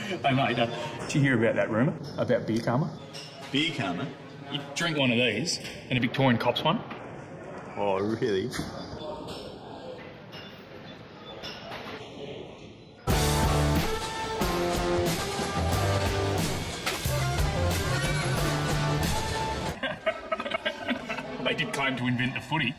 Hey mate, did you hear about that rumour about beer karma? Beer karma? You drink one of these and a Victorian cops one. Oh, really? They did claim to invent the footy.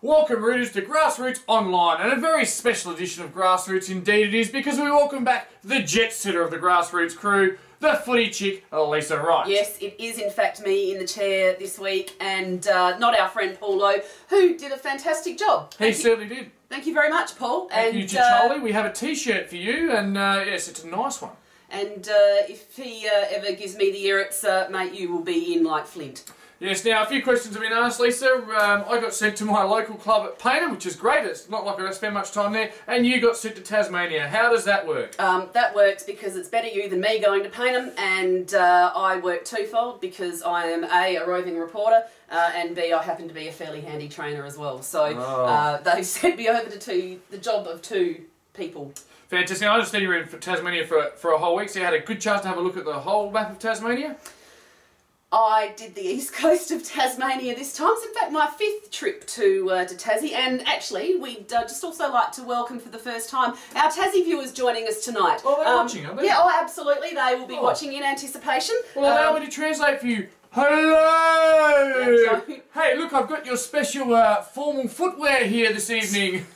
Welcome, readers, to Grassroots Online, and a very special edition of Grassroots indeed it is, because we welcome back the jet setter of the Grassroots crew, the footy chick, Lisa Wright. Yes, it is in fact me in the chair this week, and not our friend Paulo, who did a fantastic job. He certainly did. Thank you very much, Paul. Thank you, Charlie. We have a t-shirt for you, and yes, it's a nice one. And if he ever gives me the irrits, mate, you will be in like Flint. Yes, now a few questions have been asked, Lisa. I got sent to my local club at Paynham, which is great. It's not like I don't spend much time there. And you got sent to Tasmania. How does that work? That works because it's better you than me going to Paynham, and I work twofold because I am a roving reporter, and B, I happen to be a fairly handy trainer as well. So they've sent me over to the job of two people. Fantastic. Now, I understand you were in for Tasmania for a whole week, so you had a good chance to have a look at the whole map of Tasmania? I did the east coast of Tasmania this time. It's in fact my 5th trip to Tassie, and actually we'd just also like to welcome for the first time our Tassie viewers joining us tonight. Oh, they're watching, aren't they? Yeah, oh absolutely, they will be watching in anticipation. Well, allow me to translate for you. Hello! Hey, look, I've got your special formal footwear here this evening.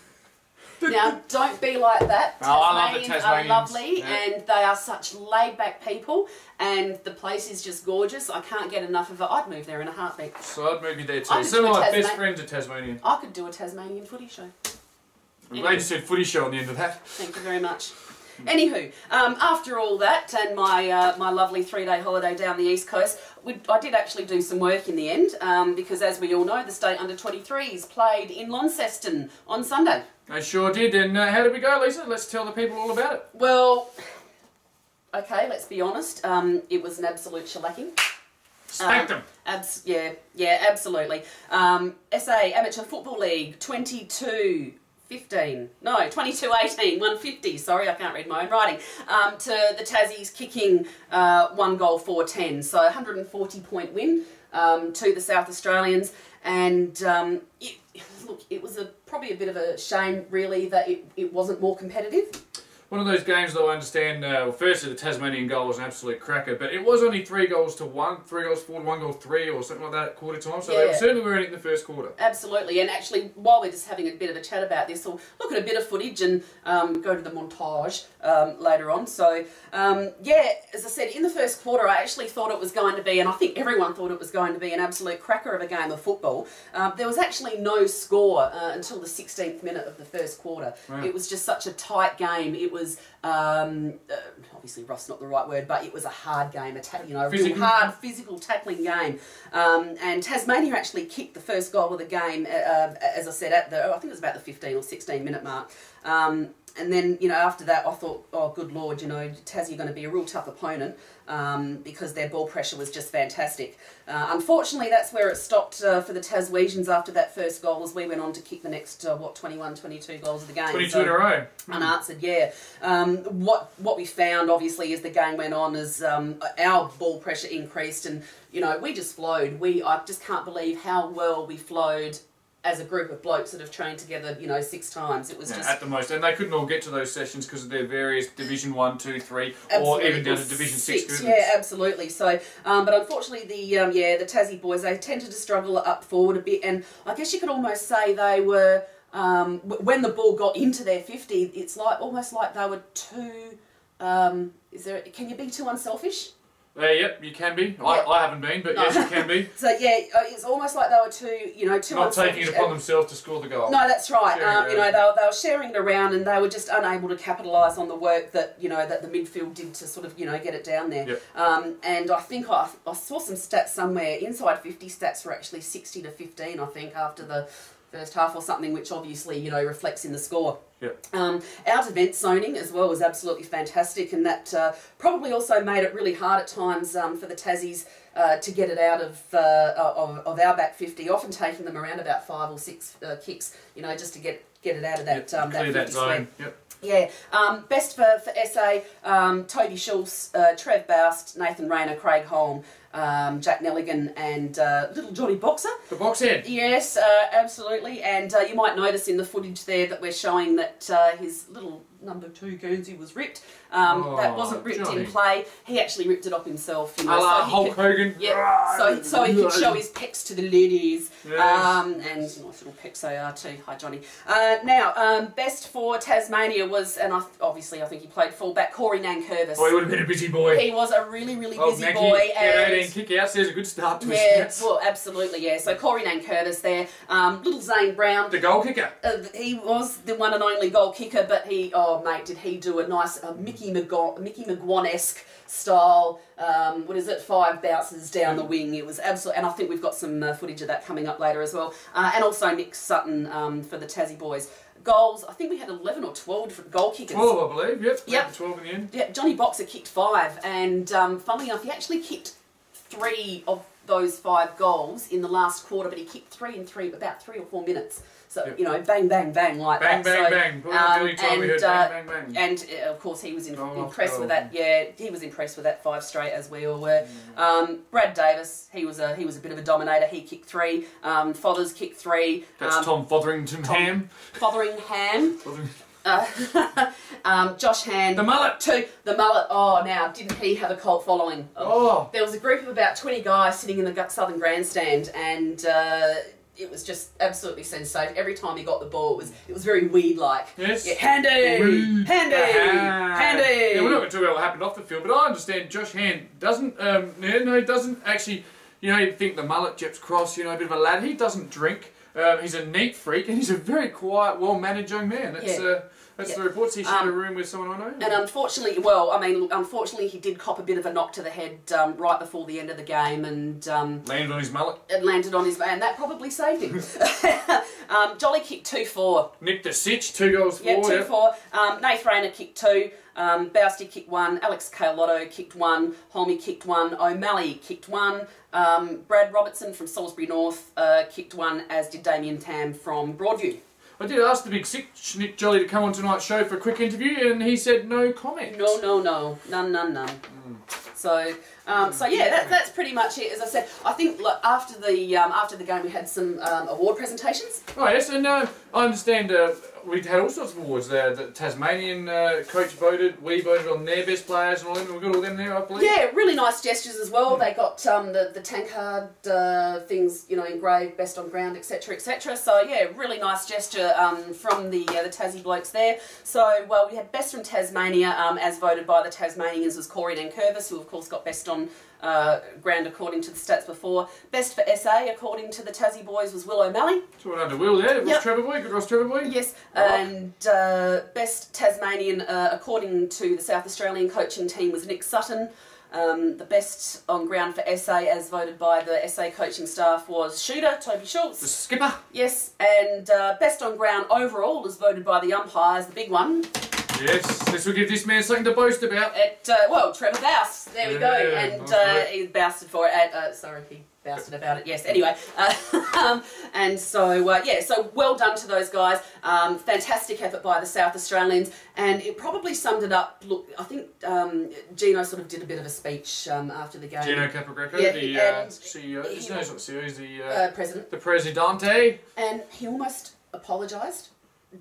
Now, don't be like that. Oh, I love the Tasmanians Tasmanians. are lovely, yeah. And they are such laid-back people, and the place is just gorgeous. I can't get enough of it. I'd move there in a heartbeat. So I'd move you there too. Some of my best friends are Tasmanian. I could do a Tasmanian footy show. I'm glad you said footy show on the end of that. Thank you very much. Anywho, after all that and my my lovely 3-day holiday down the east coast, I did actually do some work in the end, because as we all know, the state under-23s played in Launceston on Sunday. I sure did. And how did we go, Lisa? Let's tell the people all about it. Well, okay, let's be honest. It was an absolute shellacking. Spanked them. Yeah, absolutely. SA Amateur Football League 22-18, 150, sorry, I can't read my own writing, to the Tassies kicking 1 goal 4-10, so 140-point win to the South Australians, and look, it was probably a bit of a shame, really, that it wasn't more competitive. One of those games, though, I understand, well, firstly, the Tasmanian goal was an absolute cracker, but it was only 3 goals to 1, 3 goals 4 to 1 goal 3, or something like that at quarter time, so they certainly were in it in the first quarter. Absolutely, and actually, while we're just having a bit of a chat about this, we'll look at a bit of footage and go to the montage later on. So, yeah, as I said, in the first quarter, I actually thought it was going to be, and I think everyone thought it was going to be, an absolute cracker of a game of football. There was actually no score until the 16th minute of the first quarter. Right. It was just such a tight game. It was obviously rough's not the right word, but it was a hard game, a real hard physical tackling game. And Tasmania actually kicked the first goal of the game, as I said, at I think it was about the 15 or 16 minute mark. And then, after that, I thought, oh, good Lord, Tassie are going to be a real tough opponent, because their ball pressure was just fantastic. Unfortunately, that's where it stopped for the Taswegians after that first goal, as we went on to kick the next, 21, 22 goals of the game. 22 in a row. Unanswered, yeah. What we found, obviously, as the game went on, is our ball pressure increased, and, we just flowed. I just can't believe how well we flowed as a group of blokes that have trained together, 6 times. It was just at the most, and they couldn't all get to those sessions because of their various Division 1, 2, 3, or even down to Division 6 groups. Yeah, absolutely. So, but unfortunately, the Tassie boys, they tended to struggle up forward a bit, and I guess you could almost say they were when the ball got into their 50, it's almost like they were too. Can you be too unselfish? Yep, you can be. I haven't been, but yes, you can be. So yeah, it's almost like they were too, too not taking it upon themselves to score the goal. No, that's right. They were sharing it around, and they were just unable to capitalise on the work that that the midfield did to sort of get it down there. Yep. And I think I saw some stats somewhere. Inside 50 stats were actually 60-15. I think after the first half or something, which obviously, you know, reflects in the score. Yep. Out event zoning as well was absolutely fantastic, and that probably also made it really hard at times for the Tassies to get it out of our back 50, often taking them around about 5 or 6 kicks, you know, just to get it out of that, that 50 that zone. square. Yep. Yeah, best for SA, Toby Schultz, Trev Boust, Nathan Rayner, Craig Holm, Jack Nelligan and little Johnny Boxer. The box head. Yes, absolutely. And you might notice in the footage there that we're showing that his little number 2 Guernsey was ripped. That wasn't ripped Johnny. in play. He actually ripped it up himself. You know, Hulk Hogan. Yeah, so he could show his pecs to the ladies. Yes. And nice little pecs they are too. Hi, Johnny. Now, best for Tasmania was, and obviously I think he played fullback, Corey Nankervis. Oh, he would have been a busy boy. He was a really, really busy Nanky, boy. And 18 kick-outs, there's a good start to his stats. Well, absolutely, yeah. So Corey Nankervis there. Little Zane Brown. The goal kicker. He was the one and only goal kicker, but he, oh mate, did he do a nice Mickey McGuan-esque style, 5 bounces down the wing. It was absolutely, and I think we've got some footage of that coming up later as well. And also Nick Sutton for the Tassie boys. Goals, I think we had 11 or 12 different goal kickers. 12, I believe, Yep. 12 in the end. Yeah, Johnny Boxer kicked 5, and funnily enough, he actually kicked 3 of those 5 goals in the last quarter, but he kicked 3 in about 3 or 4 minutes. So, you know, bang, bang, bang, like bang, that. Bang, bang, bang. And of course, he was impressed with that. Yeah, he was impressed with that 5 straight, as we all were. Brad Davis, he was a bit of a dominator. He kicked 3. Fothers kicked 3. That's Tom Fotheringham. Fotheringham. Josh Hand. The mullet. 2. The mullet. Oh, now, didn't he have a cult following? Oh. There was a group of about 20 guys sitting in the Southern Grandstand, and it was just absolutely sensational. Every time he got the ball, it was very weed-like. Yes. Yeah, handy! Handy! Handy! Yeah, we're not going to talk about what happened off the field, but I understand Josh Hand doesn't, he doesn't actually, you know, you think the mullet, Jeps Cross, you know, a bit of a lad. He doesn't drink. He's a neat freak, and he's a very quiet, well-managed young man. That's the reports. He shared a room with someone I know. And unfortunately, unfortunately he did cop a bit of a knock to the head right before the end of the game, and landed on his mullet. It landed on his, and that probably saved him. Jolly kicked 2-4. Nick the Sitch, 2 goals for. Yeah, 2-4. Nath Rayner kicked 2. Bousty kicked 1. Alex Carlotto kicked 1. Holmy kicked 1. O'Malley kicked 1. Brad Robertson from Salisbury North kicked 1, as did Damien Tam from Broadview. I did ask the big sick Nick Jolly to come on tonight's show for a quick interview, and he said no comment. No. None. So yeah, that's pretty much it. As I said, I think after the game we had some award presentations. Oh yes, and I understand we had all sorts of awards there. The Tasmanian coach voted, we voted on their best players and all them. We got all them there, I believe. Yeah, really nice gestures as well. They got the tankard things, you know, engraved, best on ground, etc., etc. So yeah, really nice gesture from the Tassie blokes there. So we had best from Tasmania, as voted by the Tasmanians, was Corey Nankervis, who of course got best on ground according to the stats before. Best for SA according to the Tassie boys was Will O'Malley. So well under Will there. Ross Trevor boy, good Ross Trevor boy. Yes, and best Tasmanian according to the South Australian coaching team was Nick Sutton. The best on ground for SA, as voted by the SA coaching staff, was shooter Toby Schultz. The skipper. Yes, and best on ground overall, as voted by the umpires, the big one. Yes, this will give this man something to boast about. Trevor Boust. There we go, and he bousted for it. Sorry, he bousted about it. Yes. Anyway, and so so well done to those guys. Fantastic effort by the South Australians, and it probably summed it up. Look, I think Gino sort of did a bit of a speech after the game. Gino Capogreco, the CEO. He's not CEO. He's the president. The Presidente. And he almost apologised,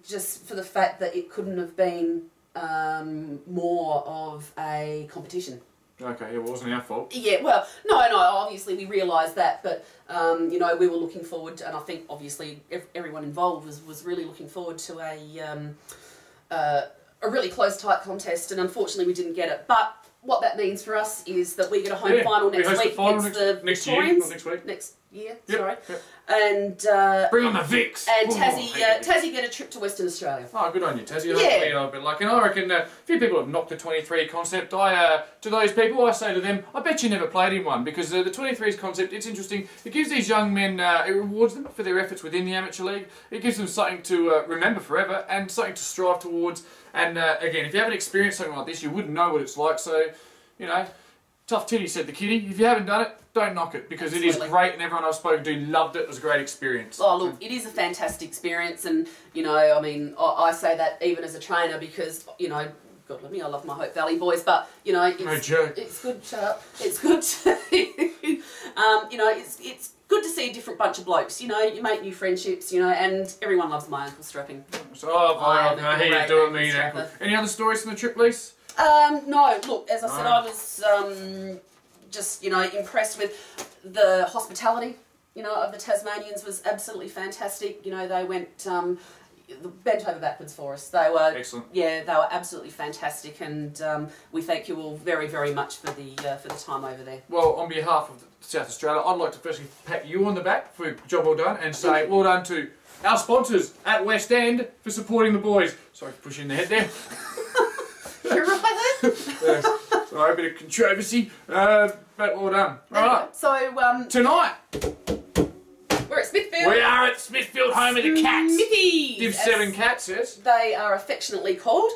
just for the fact that it couldn't have been more of a competition. Okay, it wasn't our fault. Yeah, well, no, obviously we realised that, but, you know, we were looking forward, and I think, obviously, everyone involved was really looking forward to a really close, tight contest, and unfortunately we didn't get it. But what that means for us is that we get a home final next week against the next Victorians. year, not next week. Sorry. Yep. And Bring on the Vicks. And Ooh, Tassie get a trip to Western Australia. Oh, good on you, Tassie. Yeah. I've been lucky. And I reckon a few people have knocked the 23 concept. To those people, I say to them, I bet you never played in one, because the 23s concept, it's interesting. It gives these young men, it rewards them for their efforts within the amateur league. It gives them something to remember forever and something to strive towards. And again, if you haven't experienced something like this, you wouldn't know what it's like. So, you know, tough titty, said the kiddie. If you haven't done it, don't knock it, because Absolutely. It is great, and everyone I've spoken to loved it. It was a great experience. Oh, look, it is a fantastic experience, and, you know, I mean, I say that even as a trainer because, you know, God love me, I love my Hope Valley boys, but, you know, it's good, shut up, it's good to, you know, it's good to see a different bunch of blokes, you know, you make new friendships, you know, and everyone loves my ankle strapping. So, how you doing, me ankle? Any other stories from the trip, Lise? No, look, as I said, I was just, you know, impressed with the hospitality, you know, of the Tasmanians was absolutely fantastic. You know, they went bent over backwards for us. They were excellent. Yeah, they were absolutely fantastic, and we thank you all very, very much for the time over there. Well, on behalf of South Australia, I'd like to firstly pat you on the back for a job well done, and say well done to our sponsors at West End for supporting the boys. Sorry for pushing the head there. You're right there. Yes. Sorry, a bit of controversy, but well done. Right. So tonight we're at Smithfield. We are at Smithfield, home of the Cats. Smithies. Div 7 Cats, yes. They are affectionately called.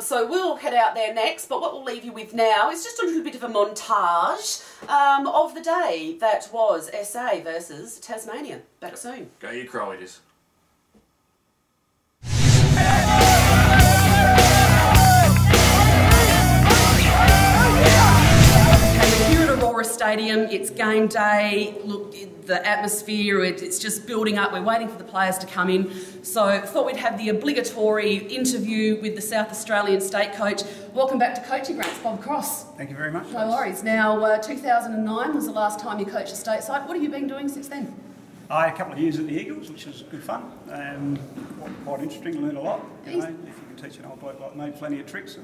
So we'll head out there next, but what we'll leave you with now is just a little bit of a montage of the day that was SA versus Tasmania. Back soon. Go you Crowies. Stadium, it's game day. Look, the atmosphere, it's just building up. We're waiting for the players to come in. So thought we'd have the obligatory interview with the South Australian state coach. Welcome back to coaching ranks, Bob Cross. Thank you very much. No worries. Now, 2009 was the last time you coached a stateside. What have you been doing since then? A couple of years at the Eagles, which was good fun. Quite interesting, learned a lot. You know, if you can teach an old bloke like me plenty of tricks,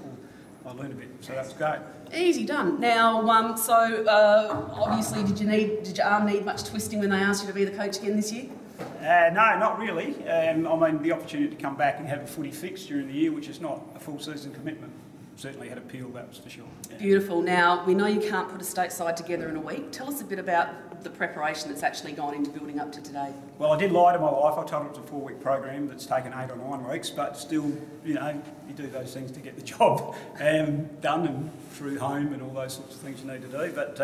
I learned a bit, so that was great. Easy done. Now, obviously, did your arm need much twisting when they asked you to be the coach again this year? No, not really. I mean, the opportunity to come back and have a footy fix during the year, which is not a full season commitment, certainly had appeal, that was for sure. Yeah. Beautiful. Now, we know you can't put a stateside together in a week. Tell us a bit about the preparation that's actually gone into building up to today. Well, I did lie to my wife. I told her it was a 4-week program that's taken 8 or 9 weeks, but still, you know, you do those things to get the job done and through home and all those sorts of things you need to do. But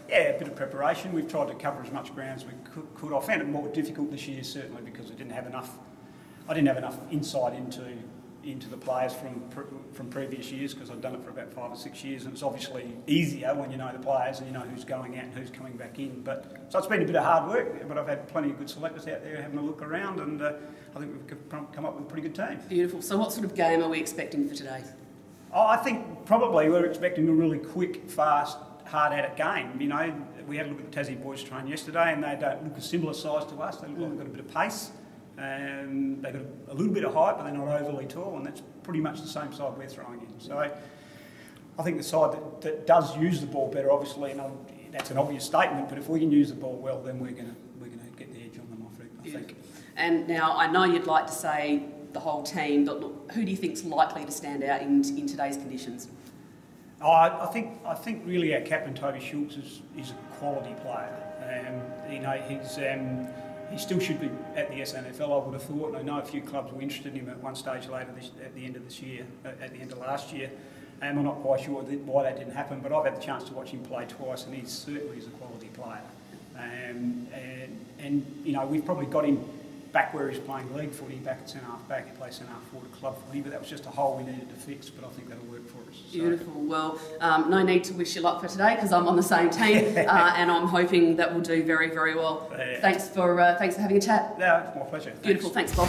yeah, a bit of preparation. We've tried to cover as much ground as we could. I found it more difficult this year, certainly, because I didn't have enough insight into the players from previous years, because I've done it for about 5 or 6 years, and it's obviously easier when you know the players and you know who's going out and who's coming back in. But so it's been a bit of hard work, but I've had plenty of good selectors out there having a look around, and I think we've come up with a pretty good team. Beautiful. So what sort of game are we expecting for today? Oh, I think probably we're expecting a really quick, fast, hard-at-it game. You know, we had a look at the Tassie boys train yesterday, and they don't look a similar size to us. They look like they've got a bit of pace. They've got a little bit of height, but they're not overly tall, and that's pretty much the same side we're throwing in. So I think the side that does use the ball better, obviously, and that's an obvious statement, but if we can use the ball well, then we're going to get the edge on them, I think. And now, I know you'd like to say the whole team, but look, who do you think's likely to stand out in today's conditions? I think really our captain, Toby Schultz, is a quality player. You know, he still should be at the SNFL, I would have thought, and I know a few clubs were interested in him at one stage later at the end of this year, at the end of last year, and I'm not quite sure why that didn't happen, but I've had the chance to watch him play twice, and he certainly is a quality player. And you know, we've probably got him back where he's playing league footy, back at centre-half back. He plays centre-half forward at club footy, but that was just a hole we needed to fix, but I think that'll work for us. So. Beautiful. Well, no need to wish you luck for today, because I'm on the same team, and I'm hoping that we'll do very, very well. Thanks for having a chat. Yeah, it's my pleasure. Beautiful. Thanks Bob.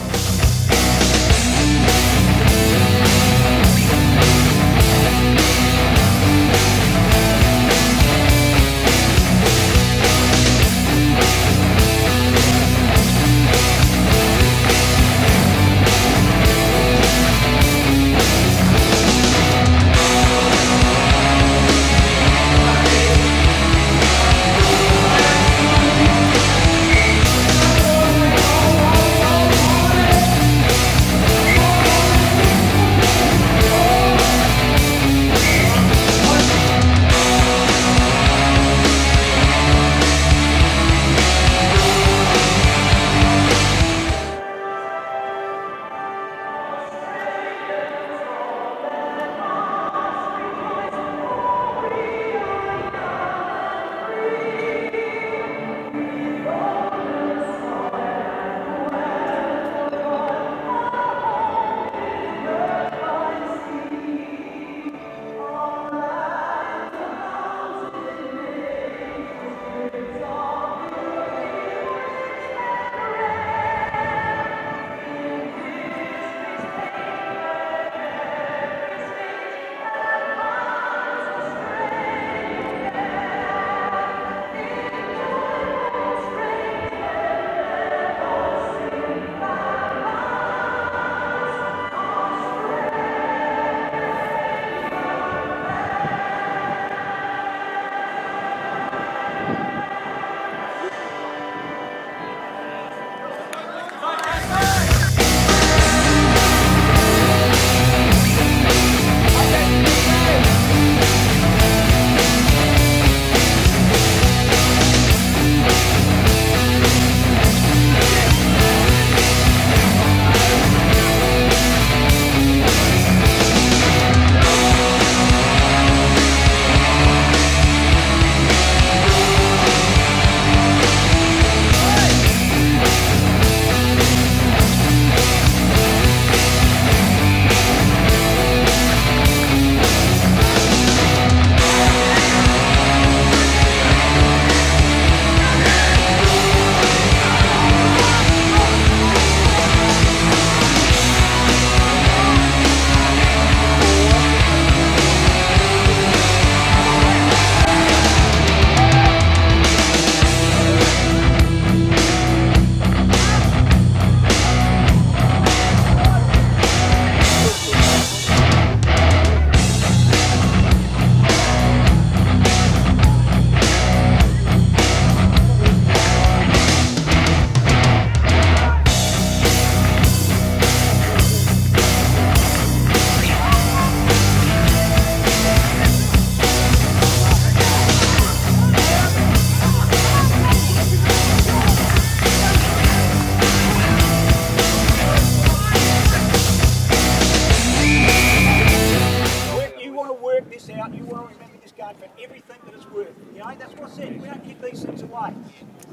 mate. That's what I said. We don't give these things away.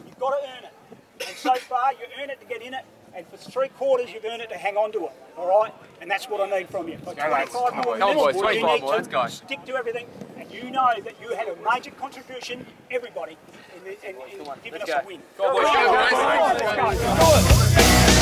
You've got to earn it. And so far, you earn it to get in it, and for 3/4, you've earned it to hang on to it. All right? And that's what I need from you. For 25 more minutes, you need to stick to everything, and you know that you had a major contribution, everybody, in giving us a win. Go, boys. Let's go.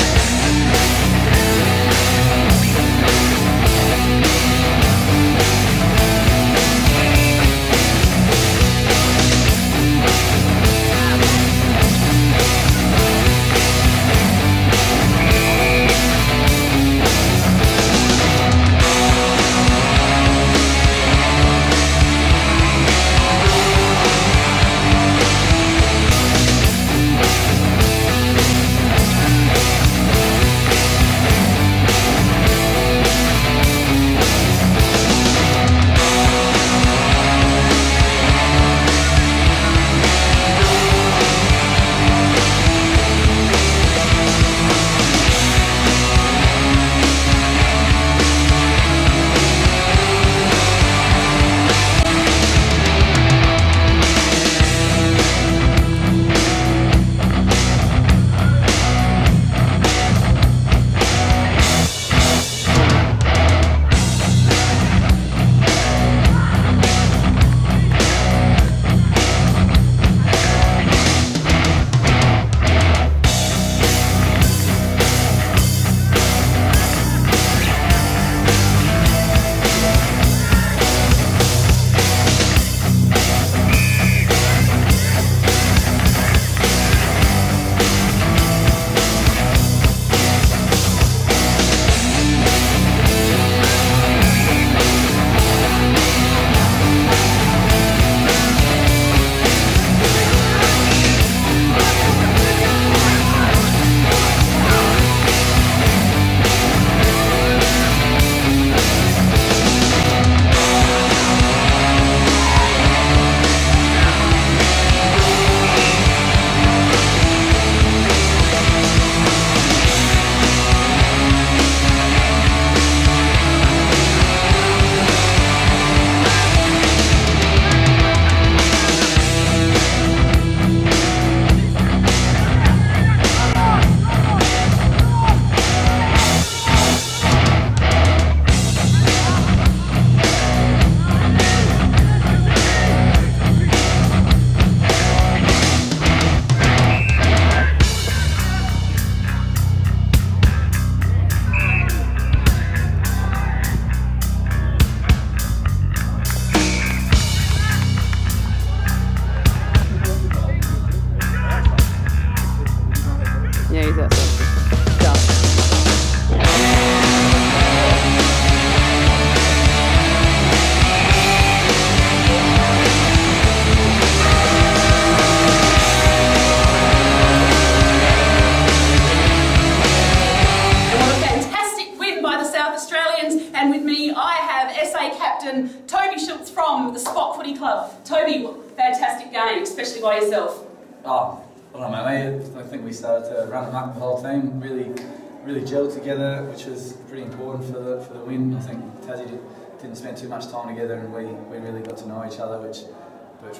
From the Spot Footy Club. Toby, fantastic game, especially by yourself. Oh, I don't know, mate. I think we started to run amok the whole team. Really gelled together, which was pretty important for the win. I think Tassie didn't spend too much time together, and we really got to know each other, which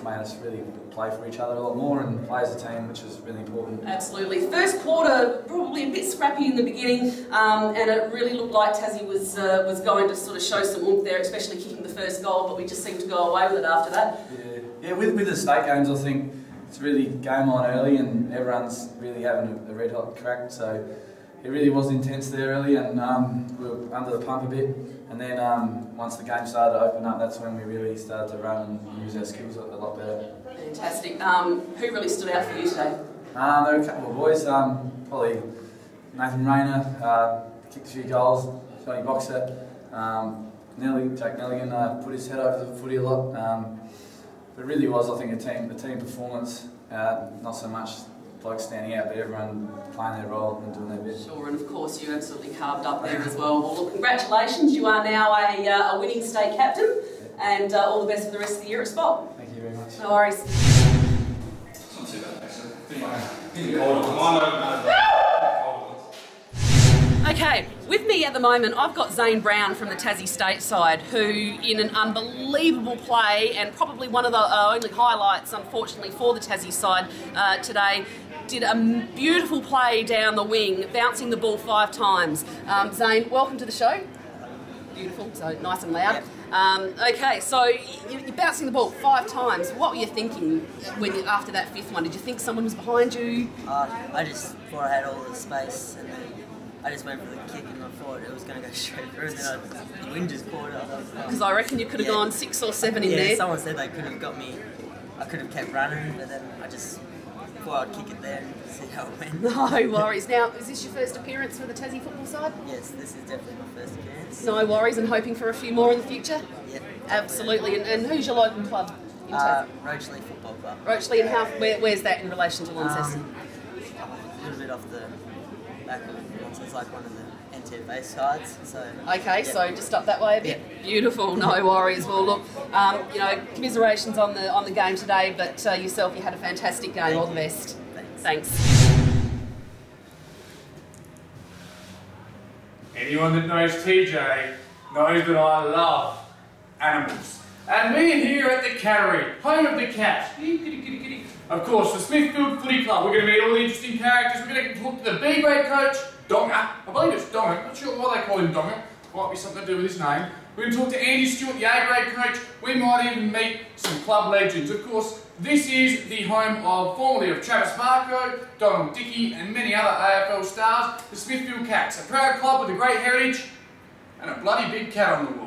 made us really play for each other a lot more and play as a team, which was really important. Absolutely. First quarter, probably a bit scrappy in the beginning, and it really looked like Tassie was going to sort of show some oomph there, especially kicking the first goal, but we just seemed to go away with it after that. Yeah. With the state games, I think it's really game on early, and everyone's really having a red hot crack. So it really was intense there early, and we were under the pump a bit. And then once the game started to open up, that's when we really started to run and use our skills a lot better. Fantastic. Who really stood out for you today? There were a couple of boys. Probably Nathan Rayner kicked a few goals. Johnny Boxer, Jack Nelligan put his head over the footy a lot. But it really was, I think, a team performance. Not so much blokes standing out, but everyone playing their role and doing their bit. Sure, and of course you absolutely carved up there as well. Well, look, congratulations, you are now a winning state captain, and all the best for the rest of the year at Spot. Thank you very much. No worries. It's not too bad, actually. Okay, With me at the moment, I've got Zane Brown from the Tassie State side, who, in an unbelievable play and probably one of the only highlights, unfortunately, for the Tassie side today, did a beautiful play down the wing, bouncing the ball 5 times. Zane, welcome to the show. Beautiful, so nice and loud. Okay, so you're bouncing the ball 5 times. What were you thinking after that 5th one? Did you think someone was behind you? I just thought I had all the space, and then I just went for the kick, and I thought it was going to go straight through, and then the wind just caught it. Because I reckon you could have gone 6 or 7 in there. Someone said they could have got me. I could have kept running, but then I just thought I'd kick it there and see how it went. No worries. Now, is this your first appearance for the Tassie football side? Yes, this is definitely my first appearance. No worries, and hoping for a few more in the future? Yep. Absolutely. And who's your local club in Tassie? Roachley Football Club. Roachley, and where's that in relation to Launceston? A little bit off the back of Launceston. It's like one of the NTFA sides. So. Okay, yep. so just up that way a bit. Yep. Beautiful. No worries. Well, look, you know, commiserations on the game today, but yourself, you had a fantastic game. All the best. Thanks. Anyone that knows TJ knows that I love animals. And me here at the Cattery, home of the cats. Kitty, kitty, kitty, kitty. Of course, the Smithfield Footy Club. We're going to meet all the interesting characters. We're going to talk to the B grade coach, Donga. I believe it's Donga. Not sure why they call him Donga. Might be something to do with his name. We're going to talk to Andy Stewart, the A grade coach. We might even meet some club legends. Of course, this is the home of formerly of Travis Barco, Donald Dickey, and many other AFL stars, the Smithfield Cats, a proud club with a great heritage and a bloody big cat on the wall.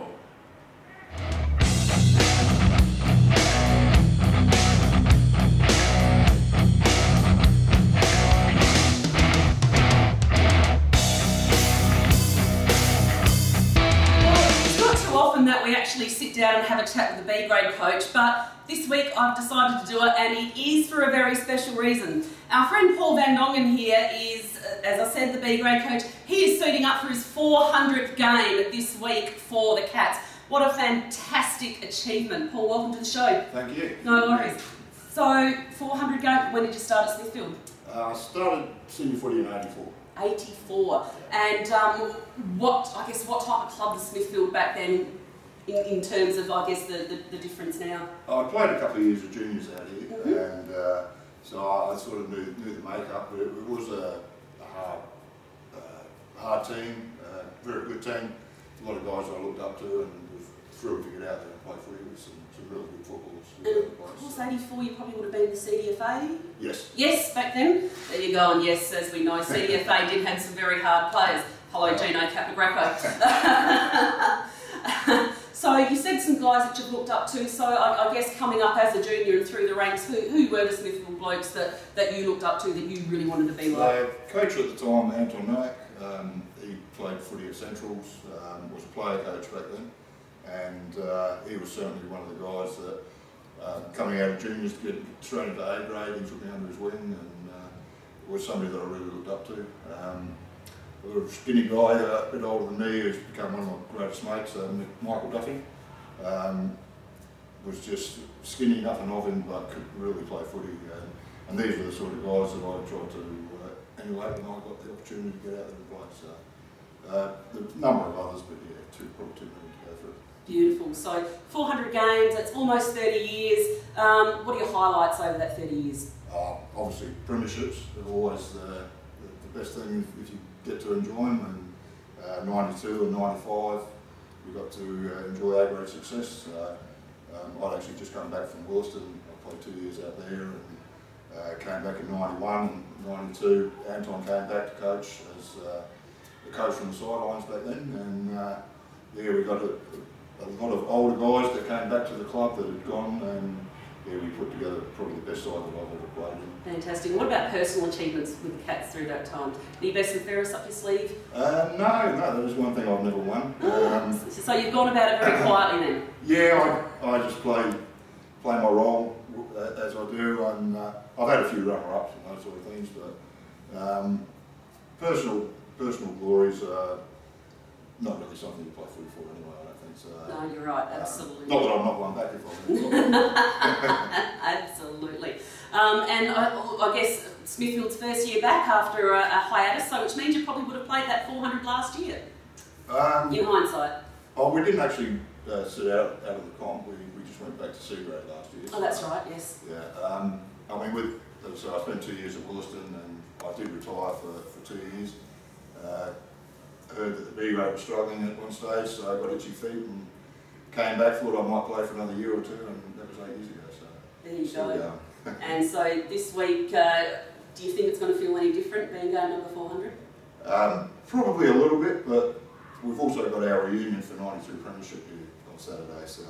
That we actually sit down and have a chat with the B grade coach, but this week I've decided to do it, and it is for a very special reason. Our friend Paul Van Dongen here is, as I said, the B grade coach. He is suiting up for his 400th game this week for the Cats. What a fantastic achievement. Paul, welcome to the show. Thank you. No worries. So, 400 game, when did you start at Smithfield? I started senior footy in '84. 84. And what type of club was Smithfield back then? In terms of, I guess, the difference now? I played a couple of years of juniors out here, and so I sort of knew the makeup, but it was a hard team, very good team. A lot of guys I looked up to, and was thrilled to get out there and play footy with some really good footballers. And of course, 84, you probably would have been the CDFA? Yes. Yes, back then. There you go, and yes, as we know, CDFA did have some very hard players. Hello, Gino Capograco. So you said some guys that you've looked up to, so I guess coming up as a junior and through the ranks, who were the Smithfield blokes that you looked up to that you really wanted to be like? Coach at the time, Anton Mack, he played footy at Centrals, was a player coach back then, and he was certainly one of the guys that, coming out of juniors to get thrown into A grade, he took me under his wing, and was somebody that I really looked up to. A little skinny guy, a bit older than me, who's become one of my greatest mates, Michael Duffy. Was just skinny, nothing of him, but could really play footy. And these were the sort of guys that I tried to emulate when I got the opportunity to get out there and play. So, the number of others, but yeah, probably too many to go through. Beautiful. So 400 games, that's almost 30 years. What are your highlights over that 30 years? Obviously, premierships are always the best thing if you get to enjoy them, and 92 and 95 we got to enjoy our great success. I'd actually just come back from Williston. I played 2 years out there, and came back in 91 and 92. Anton came back to coach as the coach from the sidelines back then, and yeah, we got a lot of older guys that came back to the club that had gone, and yeah, we put together probably the best side that I've ever played in. Fantastic. What about personal achievements with the Cats through that time? Any best and fairest up your sleeve? No, that was one thing I've never won. So you've gone about it very quietly then? Yeah, I just play my role as I do, and I've had a few runner-ups and those sort of things, but personal glories are not really something you play footy for anyway, I don't think so. No, you're right, absolutely. Not that I'm not one back if I'm Absolutely. And I guess Smithfield's first year back after a hiatus, so which means you probably would have played that 400 last year, in hindsight. Oh, we didn't actually sit out of the comp. We just went back to C grade last year. Oh, that's right, yes. Yeah. I mean, so I spent 2 years at Williston, and I did retire for 2 years. I heard that the B grade was struggling at one stage, so I got itchy feet and came back, thought I might play for another year or two, and that was 8 years ago. So there you go. And so this week, do you think it's going to feel any different being game number 400? Probably a little bit, but we've also got our reunion for 92 Premiership here on Saturday, so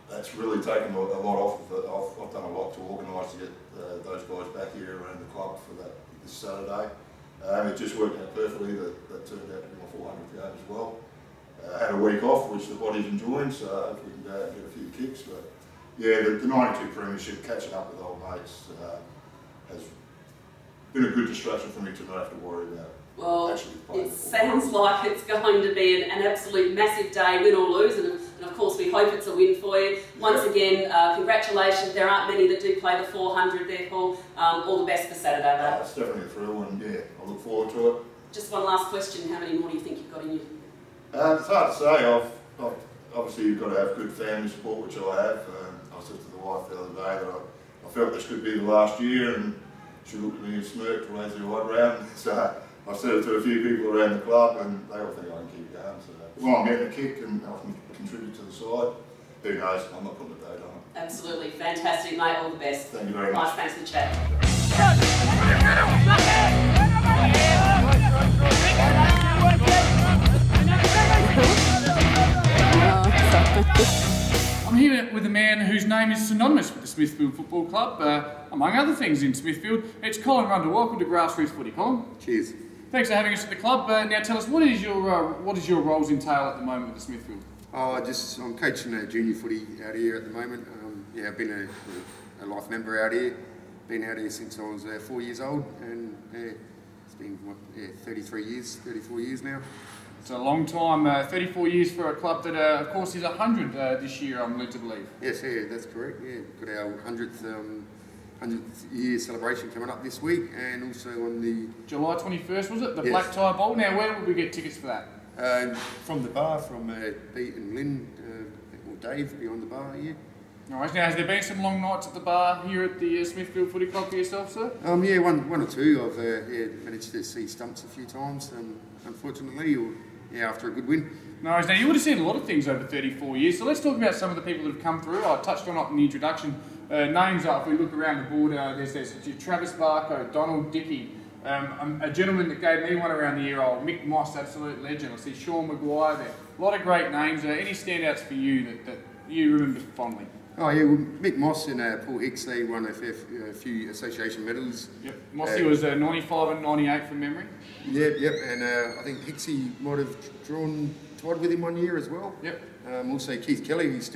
that's really taken a lot off of it. I've done a lot to organise to get those guys back here around the club for this Saturday. It just worked out perfectly that turned out to be my 400th game as well. Had a week off, which the body's enjoying, so hopefully we can go out and get a few kicks. But yeah, the 92 Premiership, catching up with old mates, has been a good distraction for me to not have to worry about. Well, it sounds like it's going to be an absolute massive day, win or lose, and of course we hope it's a win for you. Once again, congratulations. There aren't many that do play the 400 there, Paul. All the best for Saturday, though. It's definitely a thrill, and yeah, I look forward to it. Just one last question, how many more do you think you've got in you? It's hard to say. Obviously you've got to have good family support, which I have. I said to the wife the other day that I felt this could be the last year, and she looked at me and smirked, raised her eyebrow. So I said it to a few people around the club, and they all think I can keep going. So well, I'm getting a kick and I can contribute to the side. Who knows? I'm not putting a date on it. Absolutely fantastic, mate. All the best. Thank you very much. Nice, thanks for the chat. I'm here with a man whose name is synonymous with the Smithfield Football Club, among other things in Smithfield. It's Colin Rundle. Welcome to Grassroots Footy, Colin. Cheers. Thanks for having us at the club. Now tell us, what is your roles entail at the moment with the Smithfield? I'm coaching junior footy out here at the moment. I've been a life member out here. Been out here since I was 4 years old, and it's been 34 years now. It's a long time, 34 years for a club that, of course, is 100 this year, I'm led to believe. Yes, that's correct. Yeah, got our 100th year celebration coming up this week, and also on the July 21st, was it? The Black Tie Bowl. Now, where would we get tickets for that? From the bar, from Pete and Lynn, or Dave behind the bar here. All right. Now, has there been some long nights at the bar here at the Smithfield Footy Club for yourself, sir? Yeah, one or two. I've managed to see stumps a few times, unfortunately, or after a good win. No, now you would have seen a lot of things over 34 years, so let's talk about some of the people that have come through. I touched on it in the introduction. Names are, if we look around the board, there's Travis Barco, Donald Dickey, a gentleman that gave me one around the year old, Mick Moss, absolute legend. I see Sean Maguire there. A lot of great names. Any standouts for you that you remember fondly? Oh yeah, well, Mick Moss and Paul Hicks, they won a few association medals. Yep, Mossy was 95 and 98 from memory. Yep, and I think Hicksy might have drawn Todd with him 1 year as well. Yep. Also Keith Kelly, he's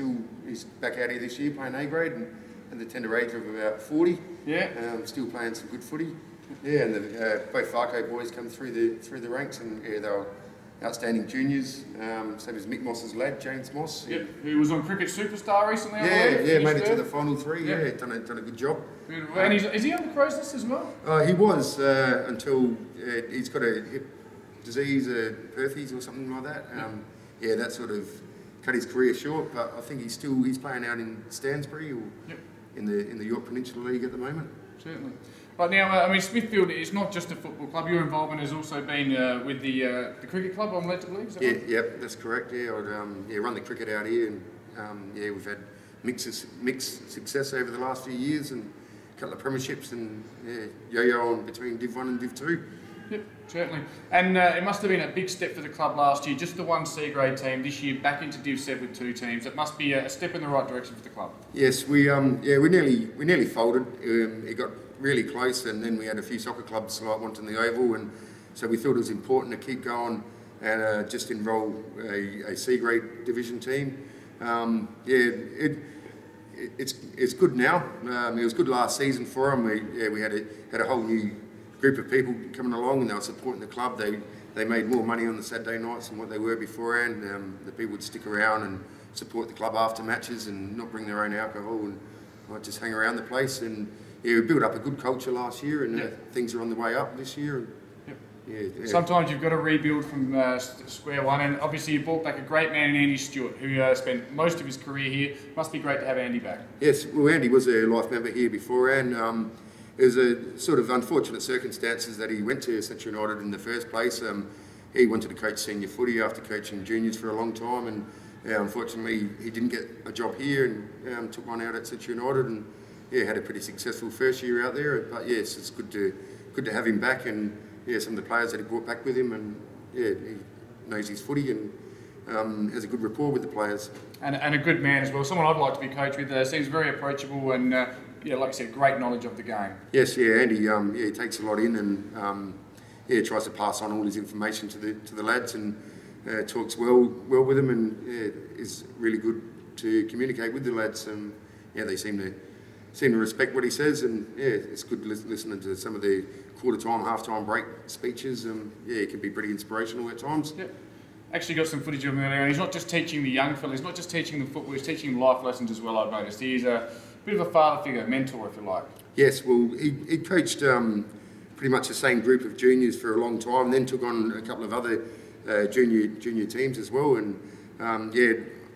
back out here this year playing A grade and the tender age of about 40. Yeah. Still playing some good footy. Yeah, and both Farco boys come through the ranks, and they were outstanding juniors. Same as Mick Moss's lad, James Moss. Yep, who was on Cricket Superstar recently. Made it to the final three. Yep. Yeah, done a good job. And is he on the Crows list as well? He was until he's got a hip disease, Perthes or something like that. That sort of cut his career short. But I think he's playing out in Stansbury or in the York Peninsula League at the moment. Certainly. Right now, Smithfield is not just a football club. Your involvement has also been with the cricket club, I'm led to believe. Is that right? Yep, that's correct. Yeah, I run the cricket out here, and we've had mixed success over the last few years, and a couple of premierships, and yo-yo on between Div 1 and Div 2. Yep, certainly. And it must have been a big step for the club last year, just the one C grade team. This year back into Div 7 with 2 teams. It must be a step in the right direction for the club. Yes, we nearly folded. It got really close, and then we had a few soccer clubs like wanting the Oval, and so we thought it was important to keep going and just enrol a C grade division team. It's good now. It was good last season for them. We had a whole new group of people coming along, and they were supporting the club. They made more money on the Saturday nights than what they were beforehand. The people would stick around and support the club after matches and not bring their own alcohol and just hang around the place. And yeah, we built up a good culture last year, and things are on the way up this year. And, yeah. Sometimes you've got to rebuild from square one, and obviously you brought back a great man in Andy Stewart, who spent most of his career here. Must be great to have Andy back. Yes, well, Andy was a life member here before, and it was a sort of unfortunate circumstances that he went to Central United in the first place. He wanted to coach senior footy after coaching juniors for a long time, and unfortunately he didn't get a job here, and took one out at Central United, and had a pretty successful first year out there. But yes, it's good to have him back, and some of the players that he brought back with him, and he knows his footy and has a good rapport with the players. And a good man as well. Someone I'd like to be coached with. Seems very approachable and like I said, great knowledge of the game. Yes, Andy. He takes a lot in, and tries to pass on all his information to the lads, and talks well with them, and is really good to communicate with the lads. And they seem to respect what he says, and it's good listening to some of the quarter-time, half-time break speeches. It can be pretty inspirational at times. Yep. Actually got some footage of him earlier, and he's not just teaching the young fellas, he's not just teaching them football, he's teaching them life lessons as well, I've noticed. He's a bit of a father figure, mentor, if you like. Yes, well, he coached pretty much the same group of juniors for a long time, and then took on a couple of other junior teams as well. And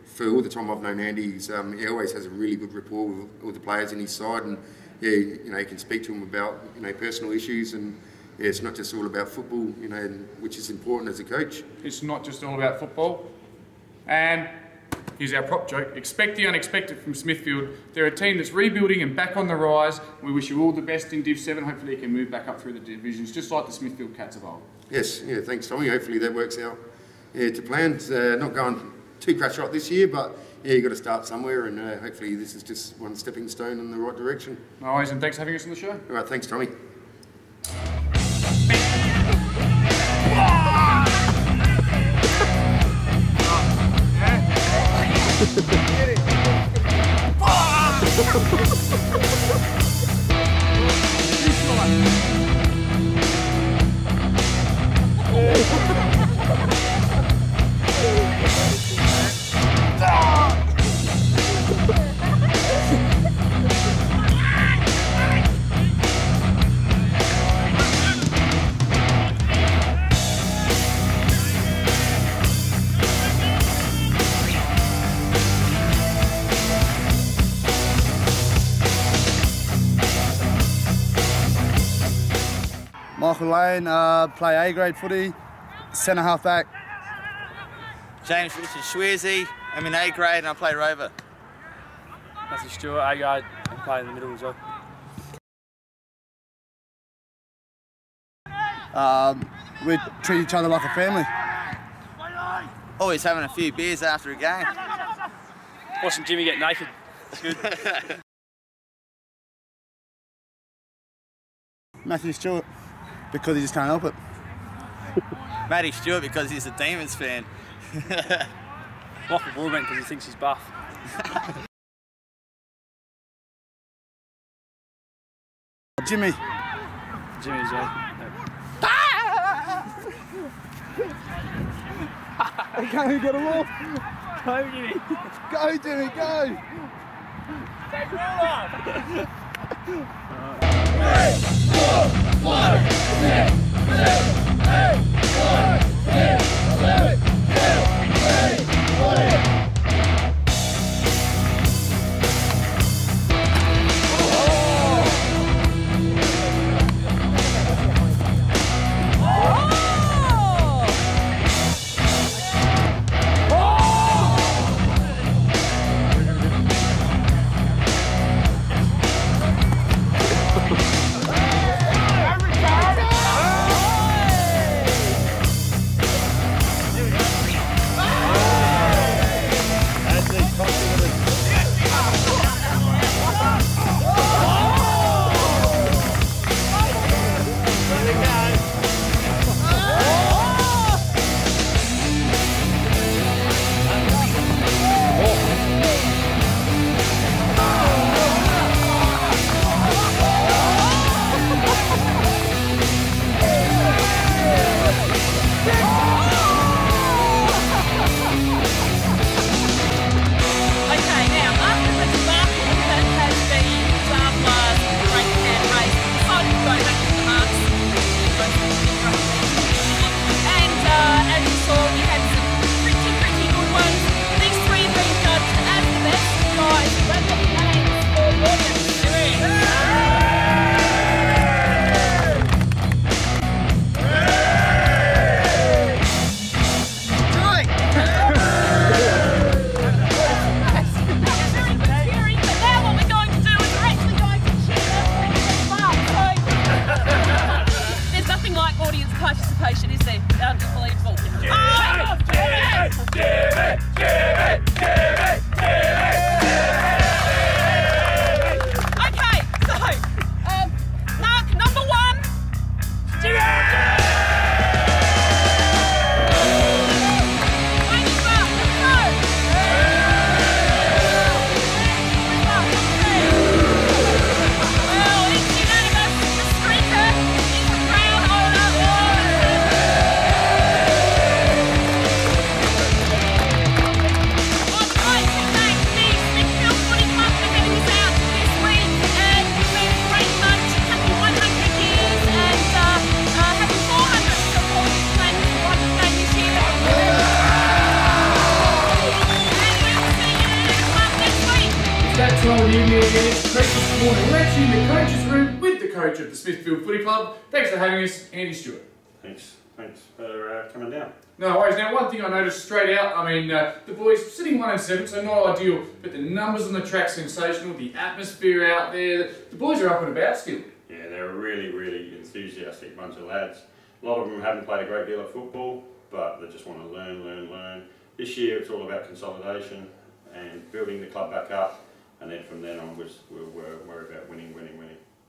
for all the time I've known Andy, he always has a really good rapport with all the players in his side, and he can speak to them about personal issues, and it's not just all about football, which is important as a coach. It's not just all about football. And here's our prop joke. Expect the unexpected from Smithfield. They're a team that's rebuilding and back on the rise. We wish you all the best in Div 7. Hopefully you can move back up through the divisions, just like the Smithfield Cats of old. Yes, thanks Tommy. Hopefully that works out to plan. Not going too crash hot this year, but you've got to start somewhere, and hopefully this is just one stepping stone in the right direction. No worries, and thanks for having us on the show. All right, thanks Tommy. Michael Lane, play A-grade footy, centre half back. James Richard Schwerzy, I'm in A-grade and I play rover. Matthew Stewart, A-grade, and play in the middle as well. We treat each other like a family. Always having a few beers after a game. Watching Jimmy get naked, it's good. Matthew Stewart, because he just can't help it. Matty Stewart, because he's a Demons fan. Michael Broadbent, because he thinks he's buff. Jimmy. Jimmy's well. Can we get him off? Go, Jimmy. Go, Jimmy, go! Take it all off! 3, 4, 5, 6, 7, 8, 9, 10, 11, 12, 13, 14. again, it's Coach's Corner. We're actually in the coach's room with the coach of the Smithfield Footy Club. Thanks for having us, Andy Stewart. Thanks for coming down. No worries. Now, one thing I noticed straight out, I mean, the boys sitting 1 and 7, so not ideal, but the numbers on the track sensational, the atmosphere out there, the boys are up and about still. Yeah, they're a really, really enthusiastic bunch of lads. A lot of them haven't played a great deal of football, but they just want to learn. This year it's all about consolidation and building the club back up, and then from then onwards we're about winning.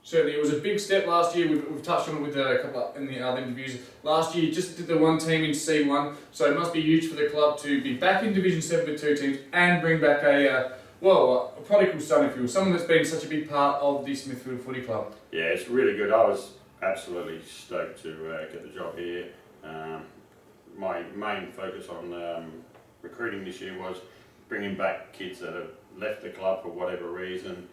Certainly, it was a big step last year. We've touched on it with a couple in the other interviews. Last year, just did the one team in C1, so it must be huge for the club to be back in Division 7 with 2 teams and bring back a prodigal son, if you will, someone that's been such a big part of the Smithfield Footy Club. Yeah, it's really good. I was absolutely stoked to get the job here. My main focus on recruiting this year was bringing back kids that have left the club for whatever reason.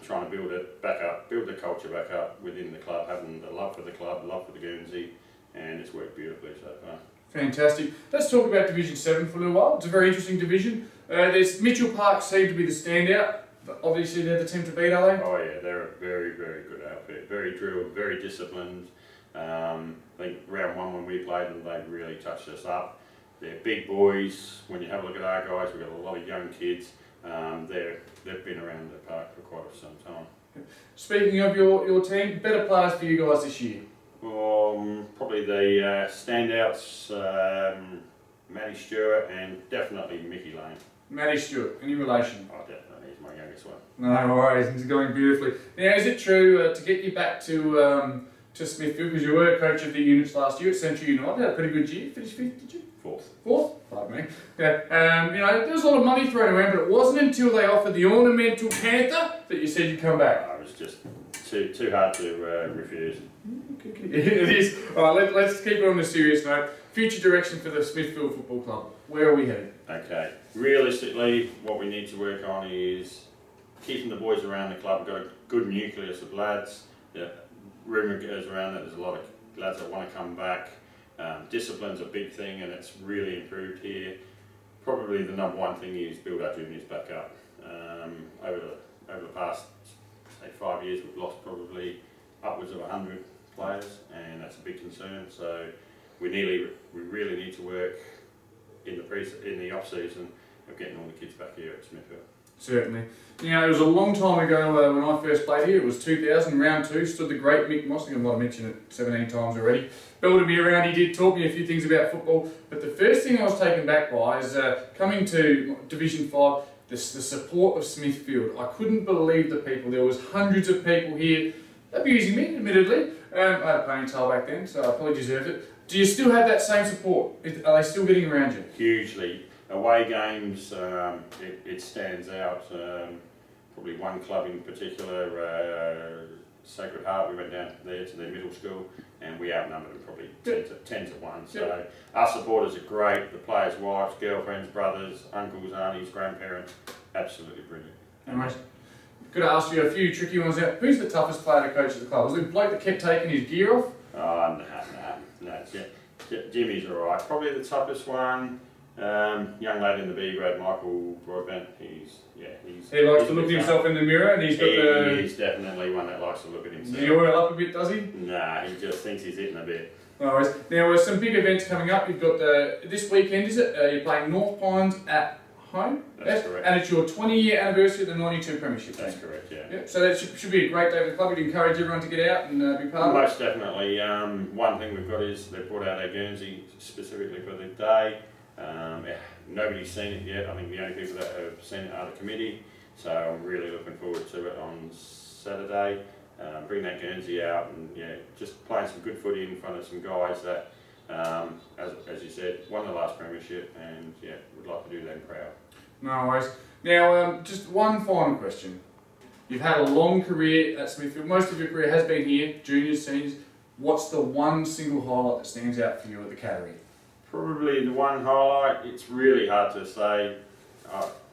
Trying to build it back up, build the culture back up within the club, having the love for the club, love for the Guernsey, and it's worked beautifully so far. Fantastic. Let's talk about Division 7 for a little while. It's a very interesting division. There's Mitchell Park seem to be the standout, but obviously they're the team to beat, are they? Oh yeah, they're a very, very good outfit. Very drilled, very disciplined. I think round 1 when we played them, they really touched us up. They're big boys. When you have a look at our guys, we've got a lot of young kids. They've been around the park for quite some time. Speaking of your team, better players for you guys this year? Probably the standouts, Matty Stewart and definitely Mickey Lane. Matty Stewart, any relation? Oh, definitely, he's my youngest one. No worries, he's going beautifully. Now, is it true to get you back to Smithfield, because you were coach of the units last year at Central United, had a pretty good year, finished 5th, did you? 4th? Pardon me. Yeah. You know, there was a lot of money thrown around, but it wasn't until they offered the ornamental panther that you said you'd come back. It was just too hard to refuse. It is. Alright, let's keep it on a serious note. Future direction for the Smithfield Football Club. Where are we headed? Okay. Realistically, what we need to work on is keeping the boys around the club. We've got a good nucleus of lads. Rumour goes around that there's a lot of lads that want to come back. Discipline's a big thing, and it's really improved here. Probably the #1 thing is build our juniors back up. Over the past, say, 5 years, we've lost probably upwards of 100 players, and that's a big concern. So we really need to work in the off season of getting all the kids back here at Smithfield. Certainly. You know, it was a long time ago when I first played here. It was 2000, round 2, stood the great Mick Moss. I might have mentioned it 17 times already. Belted me around, he did taught me a few things about football. But the first thing I was taken back by is coming to Division 5, the support of Smithfield. I couldn't believe the people. There was hundreds of people here abusing me, admittedly. I had a ponytail back then, so I probably deserved it. Do you still have that same support? Are they still getting around you? Hugely. Away games, it stands out. Probably one club in particular, Sacred Heart, we went down there to their middle school and we outnumbered them probably 10 to 1. So our supporters are great, the players' wives, girlfriends, brothers, uncles, aunties, grandparents, absolutely brilliant. Anyways, could I ask you a few tricky ones out? Who's the toughest player to coach at the club? Was it the bloke that kept taking his gear off? Oh, no. Jimmy's alright. Probably the toughest one. Young lad in the B grade, Michael Broadbent. He likes to look at himself in the mirror, and he's definitely one that likes to look at himself. Does he oil up a bit? Does he? Nah, he just thinks he's hitting a bit. No worries. Now, there's some big events coming up. You've got this weekend, is it? You're playing North Pines at home. That's correct. And it's your 20-year anniversary of the '92 Premiership. That's correct. Yeah. So that should be a great day for the club. We'd encourage everyone to get out and be part of it. Most definitely. One thing we've got is they've brought out our Guernsey specifically for the day. Nobody's seen it yet. I think the only people that have seen it are the committee, so I'm really looking forward to it on Saturday. Bring that Guernsey out and just playing some good footy in front of some guys that, as you said, won the last premiership, and would like to do them proud. No worries. Now, just one final question. You've had a long career at Smithfield. Most of your career has been here, juniors, seniors. What's the one single highlight that stands out for you at the Cattery? Probably the one highlight, it's really hard to say.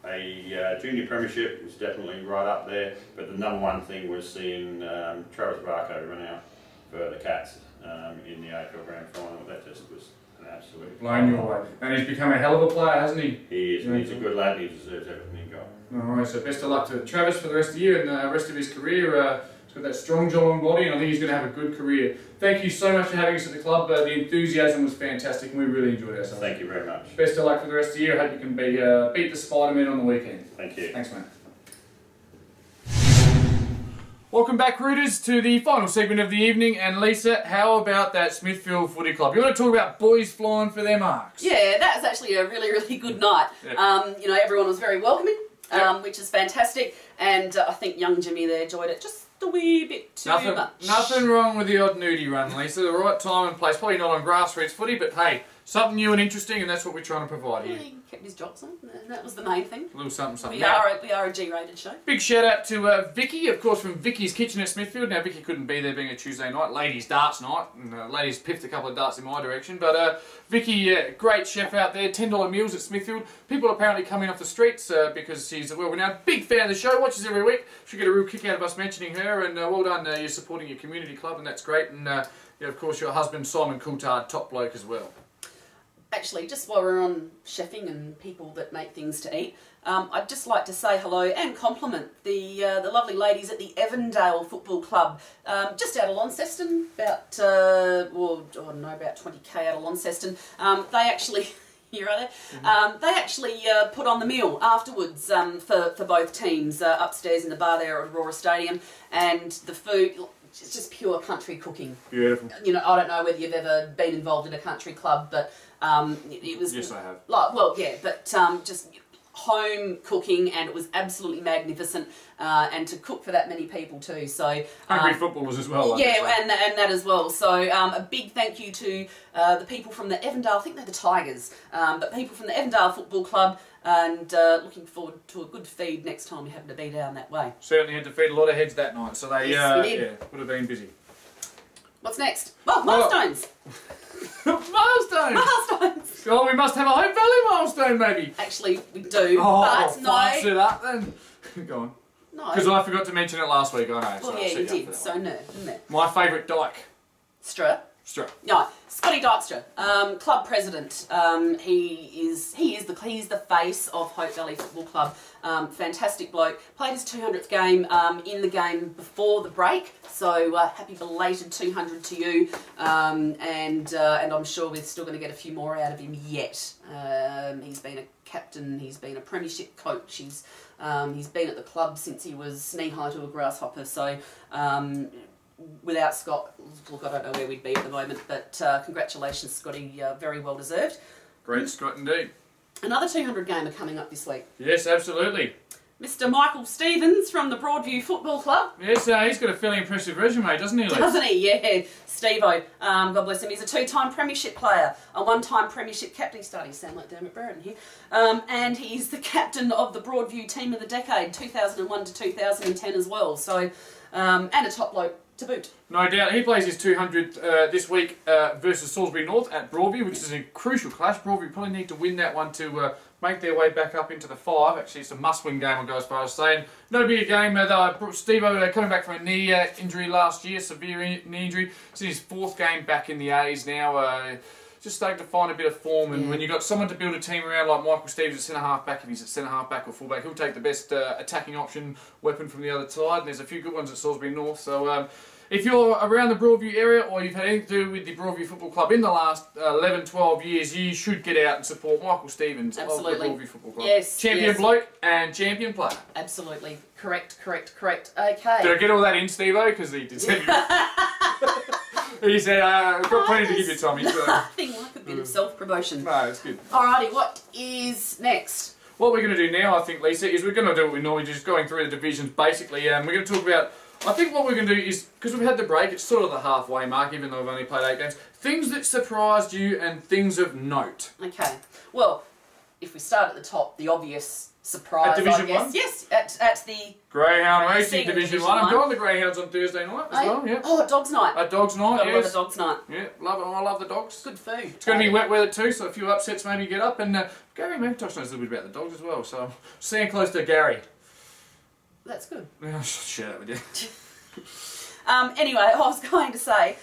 A junior premiership was definitely right up there, but the #1 thing was seeing Travis Barco run out for the Cats in the AFL Grand Final. That just was Absolutely. Blown your way. And he's become a hell of a player, hasn't he? He is. He's a good lad. He deserves everything he got. Alright, so best of luck to Travis for the rest of the year and the rest of his career. He's got that strong Geelong body, and I think he's going to have a good career. Thank you so much for having us at the club. The enthusiasm was fantastic, and we really enjoyed ourselves. Thank you very much. Best of luck for the rest of the year. I hope you can beat the Spider-Man on the weekend. Thank you. Thanks, mate. Welcome back, Rooters, to the final segment of the evening. And Lisa, how about that Smithfield Footy Club? You want to talk about boys flying for their marks? Yeah, that was actually a really, really good night. Yep. You know, everyone was very welcoming, which is fantastic. And I think young Jimmy there enjoyed it just a wee bit too much. Nothing wrong with the odd nudie run, Lisa. The right time and place. Probably not on grassroots footy, but hey, something new and interesting, and that's what we're trying to provide here. Yeah, he kept his jocks on, and that was the main thing. A little something, something. We are a G-rated show. Big shout out to Vicky, of course, from Vicky's Kitchen at Smithfield. Now, Vicky couldn't be there being a Tuesday night, ladies' darts night, and ladies piffed a couple of darts in my direction. But Vicky, great chef out there, $10 meals at Smithfield. People apparently coming off the streets because she's a well-renowned, big fan of the show, watches every week. She'll get a real kick out of us mentioning her, and well done, you're supporting your community club, and that's great. And yeah, of course, your husband, Simon Coulthard, top bloke as well. Actually, just while we're on chefing and people that make things to eat, I'd just like to say hello and compliment the lovely ladies at the Evandale Football Club, just out of Launceston, about about 20k out of Launceston. They actually. Here are they? They actually put on the meal afterwards for both teams upstairs in the bar there at Aurora Stadium, and the food. It's just pure country cooking. Beautiful. You know, I don't know whether you've ever been involved in a country club, but it was... Yes, I have. Like, well, yeah, but just home cooking, and it was absolutely magnificent, and to cook for that many people too. So hungry footballers as well. Yeah, and that as well. So a big thank you to the people from the Evandale, I think they're the Tigers, but people from the Evandale Football Club, and looking forward to a good feed next time we happen to be down that way. Certainly had to feed a lot of heads that night, so they would have been busy. What's next? Oh, milestones! Milestones! Milestones! Oh, we must have a Hope Valley milestone, maybe. Actually, we do, but no. Fancy that then. Go on. No. Because I forgot to mention it last week, I know. Well, yeah, you did, so no. My favourite dyke. Stra. No, Scotty Dykstra, club president. He's the face of Hope Valley Football Club. Fantastic bloke. Played his 200th game in the game before the break. So happy belated 200 to you. And I'm sure we're still going to get a few more out of him yet. He's been a captain. He's been a premiership coach. He's been at the club since he was knee high to a grasshopper. So. Without Scott, look, I don't know where we'd be at the moment, but congratulations, Scotty, very well deserved. Great Scott indeed. Another 200 gamer coming up this week. Yes, absolutely. Mr. Michael Stevens from the Broadview Football Club. Yes, he's got a fairly impressive resume, doesn't he, Liz? Doesn't he? Yeah. Steve-O, God bless him. He's a two-time premiership player, a one-time premiership captain. He's starting to sound like Dermot Brereton here. And he's the captain of the Broadview Team of the Decade, 2001 to 2010 as well. So, and a top bloke to boot. No doubt. He plays his 200th this week versus Salisbury North at Broadview, which is a crucial clash. Broadview probably need to win that one to make their way back up into the 5. Actually, it's a must-win game, I'll go as far as saying. No bigger game. Steve-O coming back from a knee injury last year, severe knee injury. It's in his 4th game back in the A's now. Just starting to find a bit of form, and when you've got someone to build a team around like Michael Stevens at centre-half-back, if he's at centre-half-back or full-back, he'll take the best attacking option weapon from the other side, and there's a few good ones at Salisbury North. So if you're around the Broadview area, or you've had anything to do with the Broadview Football Club in the last 11, 12 years, you should get out and support Michael Stevens of the Broadview Football Club. Yes. Champion bloke and champion player. Absolutely. Correct. Okay. Did I get all that in, Steve-O? Because he did say he said, I've got plenty to give you, Tommy. So. Nothing like a bit of self-promotion. No, it's good. Alrighty, what is next? What we're going to do now, I think, Lisa, is we're going to do what we normally do, just going through the divisions, basically. We're going to talk about, I think what we're going to do is, because we've had the break, it's sort of the halfway mark, even though we've only played 8 games, things that surprised you and things of note. Okay. Well, if we start at the top, the obvious surprise, at Division I guess. 1? Yes, at the... Greyhound Racing Division 1. I'm going to the Greyhounds on Thursday night as well, yeah. Oh, Dogs Night. At Dogs Night, yes. Love a Dogs Night. Yeah, love it. I love the dogs. Good food. It's going to be wet weather too, so a few upsets maybe get up. And Gary McIntosh knows a little bit about the dogs as well, so I'm staying close to Gary. That's good. Share that with you. Anyway, I was going to say,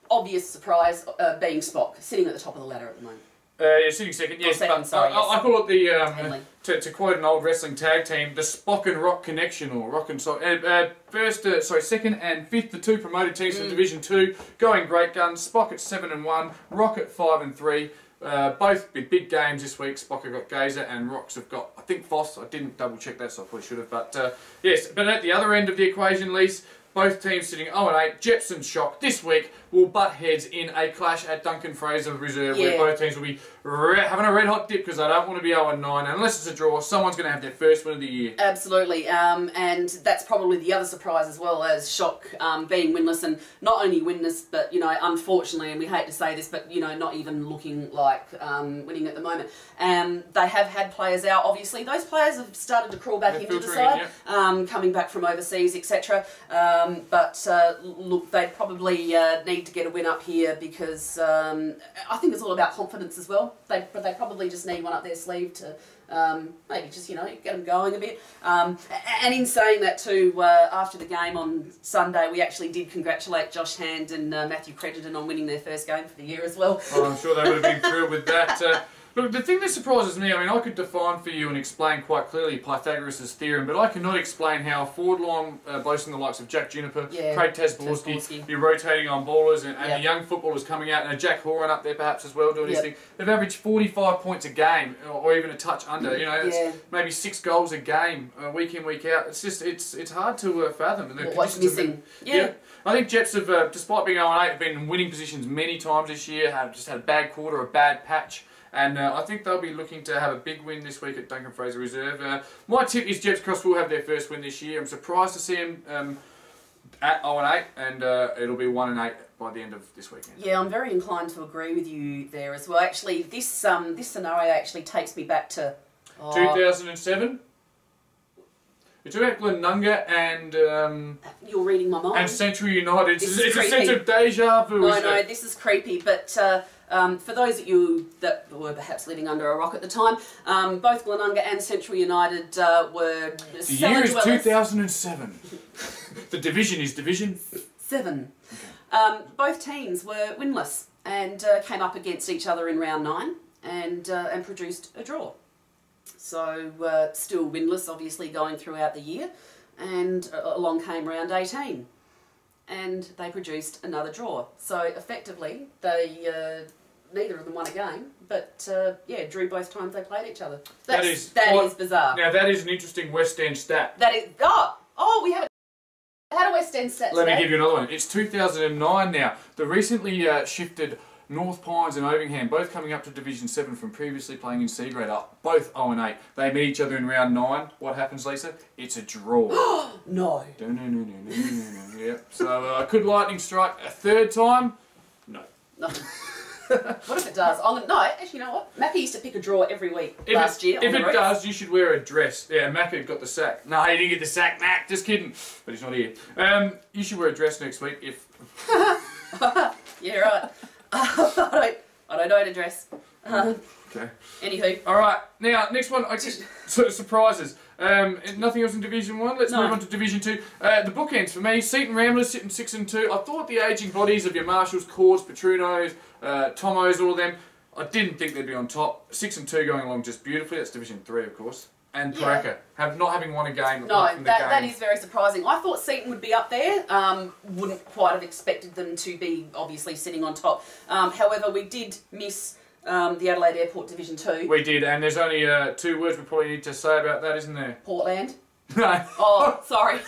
obvious surprise being Spock, sitting at the top of the ladder at the moment. Yeah, sitting second, yes. Second, but sorry, yes. I call it the, to quote an old wrestling tag team, the Spock and Rock connection, or Rock and Sock. Second and fifth, the two promoted teams from Division 2, going great guns. Spock at 7-1, Rock at 5-3. Both big games this week. Spock have got Gazer and Rocks have got, I think, Foss. I didn't double check that, so I probably should have. But yes, but at the other end of the equation, Lise, both teams sitting 0-8. Jepson Shock this week will butt heads in a clash at Duncan Fraser Reserve, where both teams will be having a red hot dip because they don't want to be 0-9. Unless it's a draw, someone's going to have their first win of the year. Absolutely, and that's probably the other surprise as well, as Shock being winless, and not only winless, but unfortunately, and we hate to say this, but not even looking like winning at the moment. They have had players out. Obviously, those players have started to crawl back into the side, coming back from overseas, etc. But look, they probably need to get a win up here because I think it's all about confidence as well. They probably just need one up their sleeve to maybe just get them going a bit. And in saying that too, after the game on Sunday, we actually did congratulate Josh Hand and Matthew Crediton on winning their first game for the year as well. Oh, I'm sure they would have been thrilled with that. Look, the thing that surprises me, I mean, I could define for you and explain quite clearly Pythagoras' theorem, but I cannot explain how a forward line boasting the likes of Jack Juniper, Craig Tasborski, be rotating on ballers, and the young footballers coming out, and Jack Horan up there perhaps as well doing his thing. They've averaged 45 points a game, or even a touch under. It's maybe 6 goals a game, week in, week out. It's just, it's hard to fathom. What's missing? I think Jeps have, despite being 0-8, have been in winning positions many times this year, have just had a bad quarter, a bad patch. And I think they'll be looking to have a big win this week at Duncan Fraser Reserve. My tip is Jeps Cross will have their first win this year. I'm surprised to see them at 0-8, and it'll be 1-8 by the end of this weekend. Yeah, I'm very inclined to agree with you there as well. Actually, this scenario actually takes me back to 2007. It's about Glenunga and you're reading my mind. And Central United. It's a sense of deja vu. No, this is creepy, but. For those of you that were perhaps living under a rock at the time, both Glenunga and Central United were the year is 2007. The division is Division 7. Both teams were winless and came up against each other in round 9 and produced a draw. So still winless, obviously, going throughout the year, and along came round 18. And they produced another draw. So effectively, they neither of them won a game, but drew both times they played each other. That is bizarre. Now that is an interesting West End stat. That is we haven't had a West End stat. Let me give you another one. It's 2009 now. The recently shifted North Pines and Ovingham, both coming up to Division 7 from previously playing in C grade, are both 0-8. They meet each other in round 9. What happens, Lisa? It's a draw. No. Yep. So could lightning strike a third time? No. What if it does? Actually, you know what? Macca used to pick a draw every week last year. If it does, you should wear a dress. Yeah, Macca got the sack. No, he didn't get the sack, Mac. Just kidding. But he's not here. You should wear a dress next week if... Yeah, right. I don't know how to dress. Okay. Anywho. Alright, now, next one, sort of surprises. Nothing else in Division 1, let's move on to Division 2. The bookends for me, Seaton Ramblers sitting 6-2. I thought the ageing bodies of your Marshalls, Cords, Petrunos, Tomos, all of them, I didn't think they'd be on top. 6-2 going along just beautifully, that's Division 3 of course. And Paraka, not having won a game. That is very surprising. I thought Seaton would be up there. Wouldn't quite have expected them to be obviously sitting on top. However, we did miss the Adelaide Airport Division 2. We did, and there's only 2 words we probably need to say about that, isn't there? Portland. No. Oh, sorry.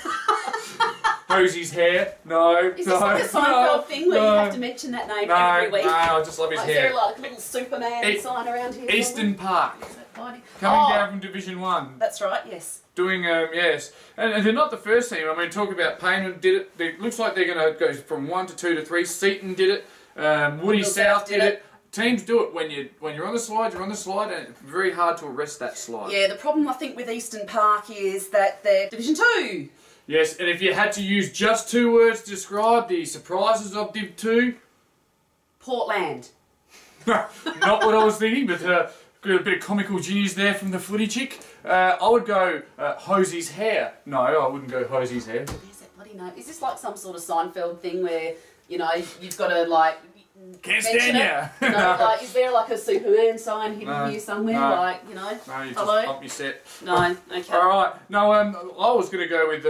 Hosey's hair. No. Is this like a Seinfeld thing where you have to mention that name every week? No, I just love his hair. Is there like a little Superman sign around here? Eastern Park. Coming down from Division 1. That's right, yes. Doing, yes. And they're not the first team. I mean, talk about Payne did it. It looks like they're going to go from 1 to 2 to 3. Seaton did it. Woody South did it. Teams do it when you're on the slide, you're on the slide, and it's very hard to arrest that slide. Yeah, the problem I think with Eastern Park is that they're Division 2. Yes, and if you had to use just 2 words to describe the surprises of Div 2... Portland. Not what I was thinking, but got a bit of comical genius there from the footy chick. I would go Hosey's hair. No, I wouldn't go Hosey's hair. There's that bloody name. Is this like some sort of Seinfeld thing where you know, you've got to like can't mention stand it. You know, like, is there like a Superman sign hidden here somewhere? No. Like, you know, No, you hello? just pump your set. No, okay. All right. No, I was going to go with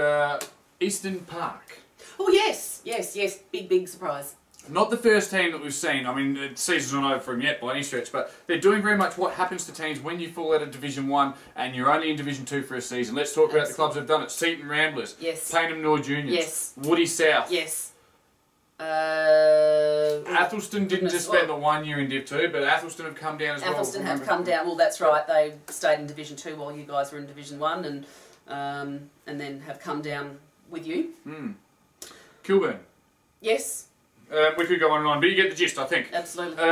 Eastern Park. Oh yes, yes, yes. Big surprise. Not the first team that we've seen. I mean, the season's not over for them yet by any stretch, but they're doing very much what happens to teams when you fall out of Division 1 and you're only in Division 2 for a season. Let's talk about the clubs that have done it. Seaton Ramblers. Yes. Payneham Nord Juniors. Yes. Woody South. Yes. Athelston didn't just spend the 1 year in Div 2, but Athelston have come down as well. Athelston have come down. Well, that's right. They stayed in Division 2 while you guys were in Division 1 and then have come down with you. Kilburn. Yes. We could go on and on, but you get the gist, I think. Absolutely.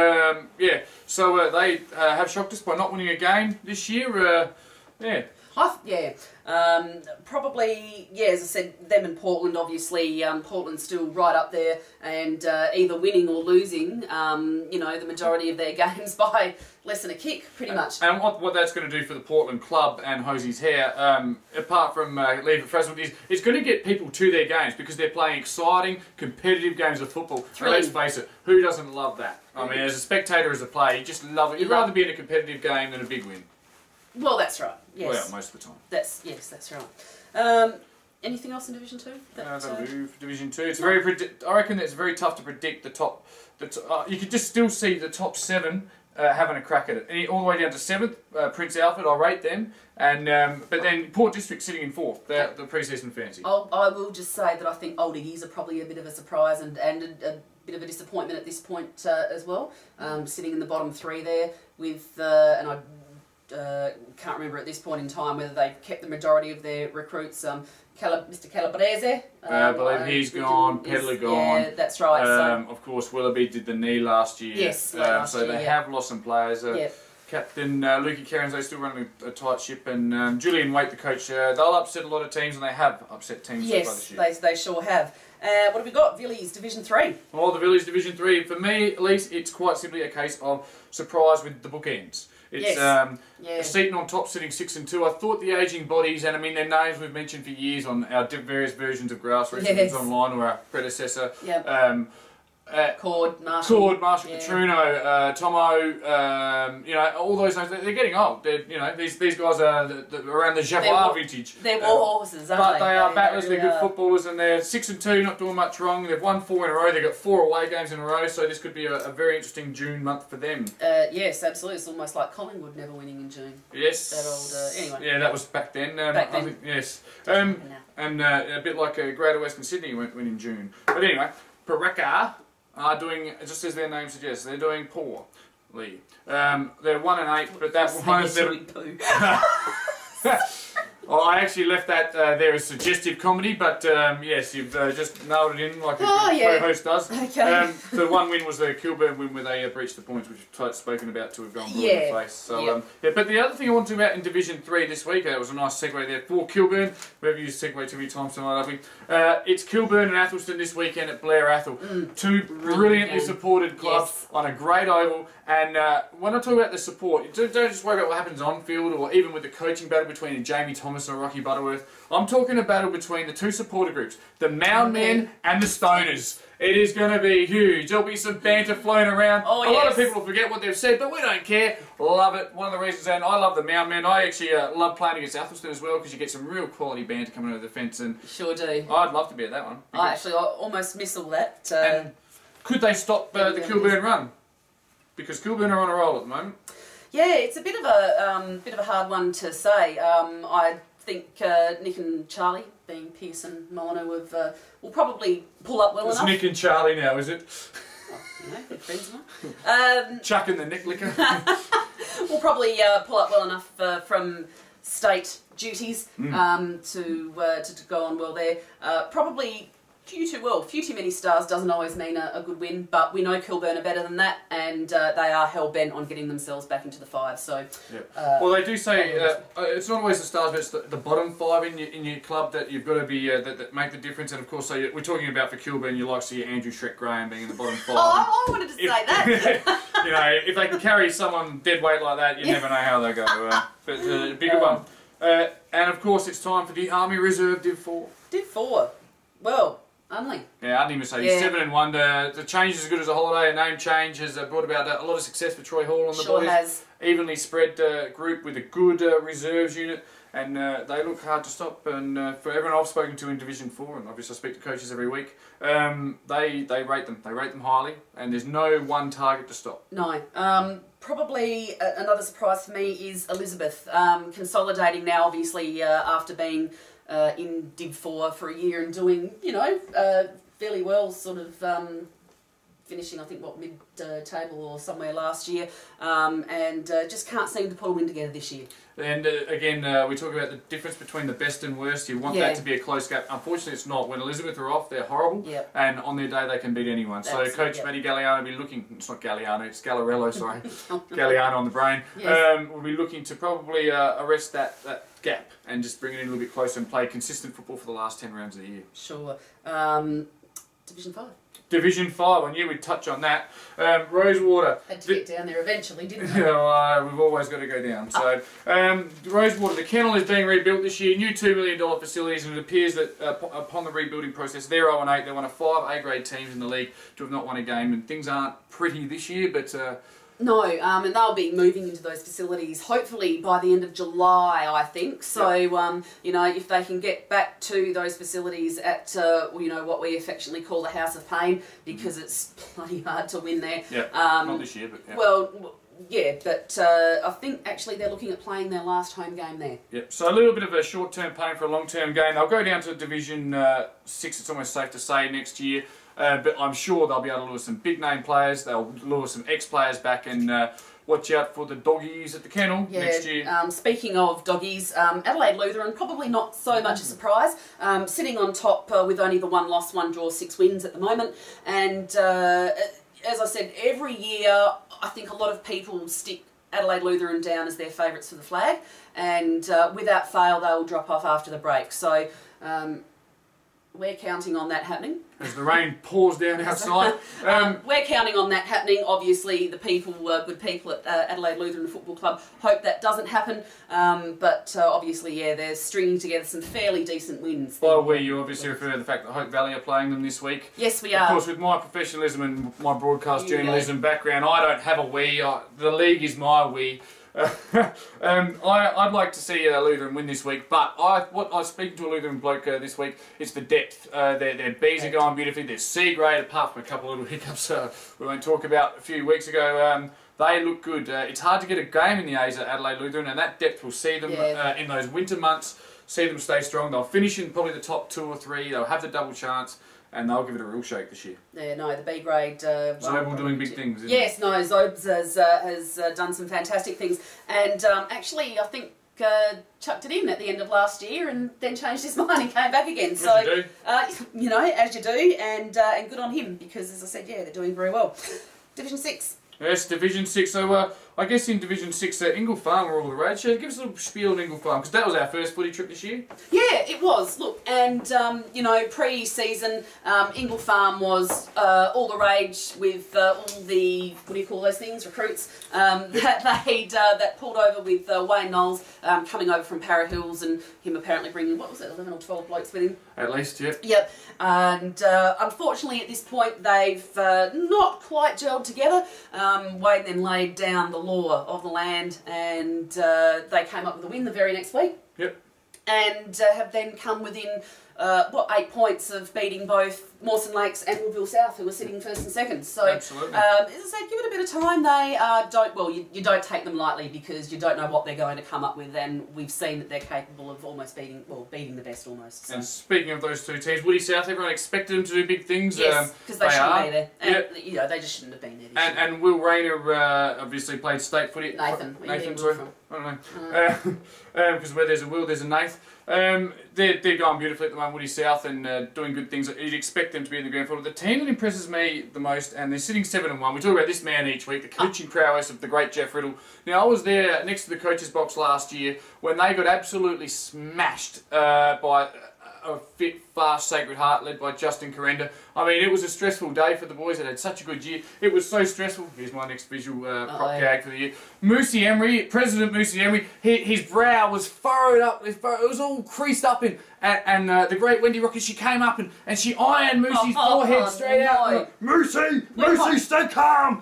Yeah, so they have shocked us by not winning a game this year. Yeah. Probably, yeah, as I said, them and Portland, obviously, Portland's still right up there and either winning or losing, you know, the majority of their games by less than a kick, pretty much. And what that's going to do for the Portland club and Hosie's Hair, apart from Leave It Frazzled, is it's going to get people to their games because they're playing exciting, competitive games of football. And let's face it, who doesn't love that? I mean, as a spectator, as a player, you just love it. You'd rather be in a competitive game than a big win. Well, that's right. Yes. Well, most of the time. That's right. Anything else in Division 2? That'll do for Division 2. It's very. I reckon that it's very tough to predict the top. You could just still see the top 7 having a crack at it. All the way down to 7th, Prince Alfred. I'll rate them, and but then Port District sitting in 4th. They're the pre-season fancy. I will just say that I think Old Iggy's are probably a bit of a surprise and a bit of a disappointment at this point as well. Sitting in the bottom 3 there with and I. Can't remember at this point in time whether they kept the majority of their recruits. Mr. Calabrese. I believe he's gone, Pedler gone. Yeah, that's right. Of course, Willoughby did the knee last year. Yes, so they have lost some players. Captain Lukey Cairns, they still running a tight ship, and Julian Waite, the coach, they'll upset a lot of teams, and they have upset teams. Yes, they sure have. What have we got? Villiers, Division 3. Oh, the Villiers, Division 3. For me, at least, it's quite simply a case of surprise with the bookends. It's Seaton on top, sitting 6 and 2. I thought the ageing bodies, and I mean their names we've mentioned for years on our various versions of Grassroots, yes. Online or our predecessor. Yep. Cord, Marshall, Petruno, Tomo, you know, all those names. They're getting old. You know, these guys are around the Jaguar vintage. They're war horses, aren't they? But they are battlers. They're good footballers, and they're 6 and 2, not doing much wrong. They've won 4 in a row. They've got 4 away games in a row. So this could be a very interesting June month for them. Yes, absolutely. It's almost like Collingwood never winning in June. Yes. That old. Anyway. Yeah, that was back then. Back then. I think, yes. And a bit like Greater Western Sydney went in June. But anyway, Pareka are doing, just as their name suggests, they're doing poorly. They're 1 and 8, but that was Oh, I actually left that there as suggestive comedy, but yes, you've just nailed it in like a good host does. Okay. The one win was the Kilburn win where they breached the points, which we've spoken about to have gone blue in the face. So, but the other thing I want to talk about in Division 3 this week, it was a nice segue there for Kilburn. We've used segue too many times tonight, haven't we? It's Kilburn and Athelston this weekend at Blair Athol. 2 brilliantly supported clubs on a great oval. And when I talk about the support, don't just worry about what happens on field or even with the coaching battle between Jamie Thomas and Rocky Butterworth. I'm talking a battle between the 2 supporter groups, the Mound Men and the Stoners. It is going to be huge. There'll be some banter flown around. A lot of people will forget what they've said, but we don't care. Love it. One of the reasons, and I love the Mound Men. I actually love playing against Athelston as well because you get some real quality banter coming over the fence. And sure do. I'd love to be at that one. I almost miss all that. And could they stop the Kilburn run? Because Kilburn are on a roll at the moment. Yeah, it's a bit of a hard one to say. I think Nick and Charlie, being Pierce and Molyneux, will probably pull up well enough. It's Nick and Charlie now, is it? Oh, you know, they're friends now. Chucking the Nick liquor. We'll probably pull up well enough from state duties to go on well there. Probably few too many stars doesn't always mean a good win, but we know Kilburn are better than that, and they are hell-bent on getting themselves back into the 5. So, well, they do say it's not always the stars, but it's the bottom 5 in your club that you've got to be that make the difference. And of course, so we're talking about for Kilburn, you like to see Andrew Shrek Graham being in the bottom 5. Oh, I wanted to say that. You know, if they can carry someone dead weight like that, you never know how they go. But a bigger one. And of course, it's time for the Army Reserve Div 4. Div 4. Well. Unley. Yeah, Unley Mercedes, 7-1. The change is as good as a holiday. A name change has brought about a lot of success for Troy Hall on the boys. Has. Evenly spread group with a good reserves unit. And they look hard to stop. And for everyone I've spoken to in Division 4, and obviously I speak to coaches every week, they rate them. They rate them highly, and there's no one target to stop. No. Probably another surprise for me is Elizabeth, consolidating now, obviously, after being in Div 4 for a year and doing, fairly well, sort of finishing, I think, mid-table or somewhere last year, and just can't seem to pull a win together this year. And again, we talk about the difference between the best and worst. You want that to be a close gap. Unfortunately, it's not. When Elizabeth are off, they're horrible, and on their day, they can beat anyone. So Coach Matty Galliano will be looking, it's not Galliano, it's Gallarello, sorry, Galliano on the brain, will be looking to probably arrest that gap and just bring it in a little bit closer and play consistent football for the last 10 rounds of the year. Sure. Division 5. Division 5, I knew we'd touch on that. Rosewater. Had to get down there eventually, didn't we? We've always got to go down. So, Rosewater, the kennel is being rebuilt this year. New $2 million facilities, and it appears that upon the rebuilding process, they're 0-8. They're one of 5 A-grade teams in the league to have not won a game, and things aren't pretty this year, but... No, and they'll be moving into those facilities hopefully by the end of July, I think. So, if they can get back to those facilities at, what we affectionately call the House of Pain, because it's bloody hard to win there. Yeah, not this year, but... Yeah. Well, yeah, but I think actually they're looking at playing their last home game there. Yep, so a little bit of a short-term pain for a long-term gain. They'll go down to Division 6, it's almost safe to say, next year. But I'm sure they'll be able to lure some big-name players. They'll lure some ex-players back, and watch out for the doggies at the kennel next year. Speaking of doggies, Adelaide Lutheran, probably not so much a surprise, sitting on top with only the 1 loss, 1 draw, 6 wins at the moment. And as I said, every year I think a lot of people stick Adelaide Lutheran down as their favourites for the flag, and without fail they'll drop off after the break. So we're counting on that happening. As the rain pours down outside. We're counting on that happening. Obviously, the people, good people at Adelaide Lutheran Football Club, hope that doesn't happen. But obviously, they're stringing together some fairly decent wins. By we, you obviously refer to the fact that Hope Valley are playing them this week. Yes, we are. Of course, with my professionalism and my broadcast journalism background, I don't have a we. The league is my we. I'd like to see Lutheran win this week, but I was speaking to a Lutheran bloke this week. It's the depth. Their Bs are going beautifully. They're C grade, apart from a couple of little hiccups we won't talk about a few weeks ago. They look good. It's hard to get a game in the A's at Adelaide Lutheran, and that depth will see them in those winter months. See them stay strong. They'll finish in probably the top 2 or 3. They'll have the double chance. And they'll give it a real shake this year. Yeah, no, the B grade... Zobel doing big things, isn't Yes, no, Zobes has done some fantastic things. And actually, I think chucked it in at the end of last year and then changed his mind and came back again. So, as you do. As you do, and good on him, because as I said, they're doing very well. Division 6. Yes, Division 6. So, I guess in Division 6, Ingle Farm were all the rage. Give us a little spiel on Ingle Farm, because that was our first footy trip this year. Yeah, it was. Look, and, pre-season, Ingle Farm was all the rage with all the, what do you call those things, recruits, that pulled over with Wayne Knowles coming over from Para Hills, and him apparently bringing, 11 or 12 blokes with him? At least, yep. Yep. And unfortunately at this point they've not quite gelled together. Wayne then laid down the law of the land, and they came up with a win the very next week. Yep. And have then come within 8 points of beating both Mawson Lakes and Woodville South, who were sitting first and second. So, absolutely. As I said, give it a bit of time. They you don't take them lightly, because you don't know what they're going to come up with, and we've seen that they're capable of almost beating the best almost. So. And speaking of those 2 teams, Woody South, everyone expected them to do big things. Yes, because they shouldn't be there. And, they just shouldn't have been there. And Will Rayner obviously played state footy. Nathan, sorry. I don't know. Because where there's a Will, there's a Nath. They're going beautifully at the moment, Woody South, and doing good things. You'd expect them to be in the grand final. The team that impresses me the most, and they're sitting 7-1. We talk about this man each week, the coaching prowess of the great Jeff Riddle. Now, I was there next to the coaches box last year when they got absolutely smashed by a fit, fast Sacred Heart led by Justin Correnda. I mean, it was a stressful day for the boys. They had such a good year. It was so stressful. Here's my next visual prop gag for the year. Moosey Emery, President Moosey Emery, his brow was furrowed up. It was all creased up in. And the great Wendy Rocket, she came up and she ironed Moosey's forehead straight out. Moosey, stay calm.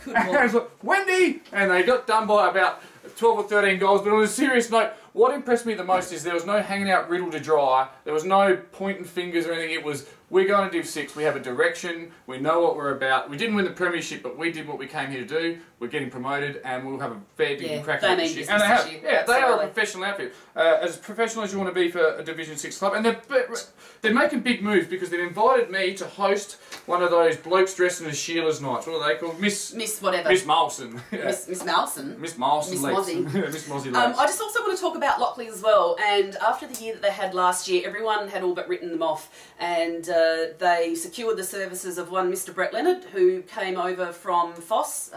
And I was like, Wendy! And they got done by about 12 or 13 goals. But on a serious note, what impressed me the most is there was no hanging out riddle to dry. There was no pointing fingers or anything. It was, we're going to Div 6. We have a direction. We know what we're about. We didn't win the premiership, but we did what we came here to do. We're getting promoted, and we'll have a fair big crack at this year. And they have, they are a professional outfit. As professional as you want to be for a Division 6 club. And they're making big moves because they've invited me to host one of those blokes dressing as Sheila's nights. What are they called? Miss whatever. Miss Molson. Miss Molson? Miss Molson. Miss Mozzie. Miss Mozzie. I just also want to talk about Lockley as well. And after the year that they had last year, everyone had all but written them off. And they secured the services of one Mr. Brett Leonard, who came over from Foss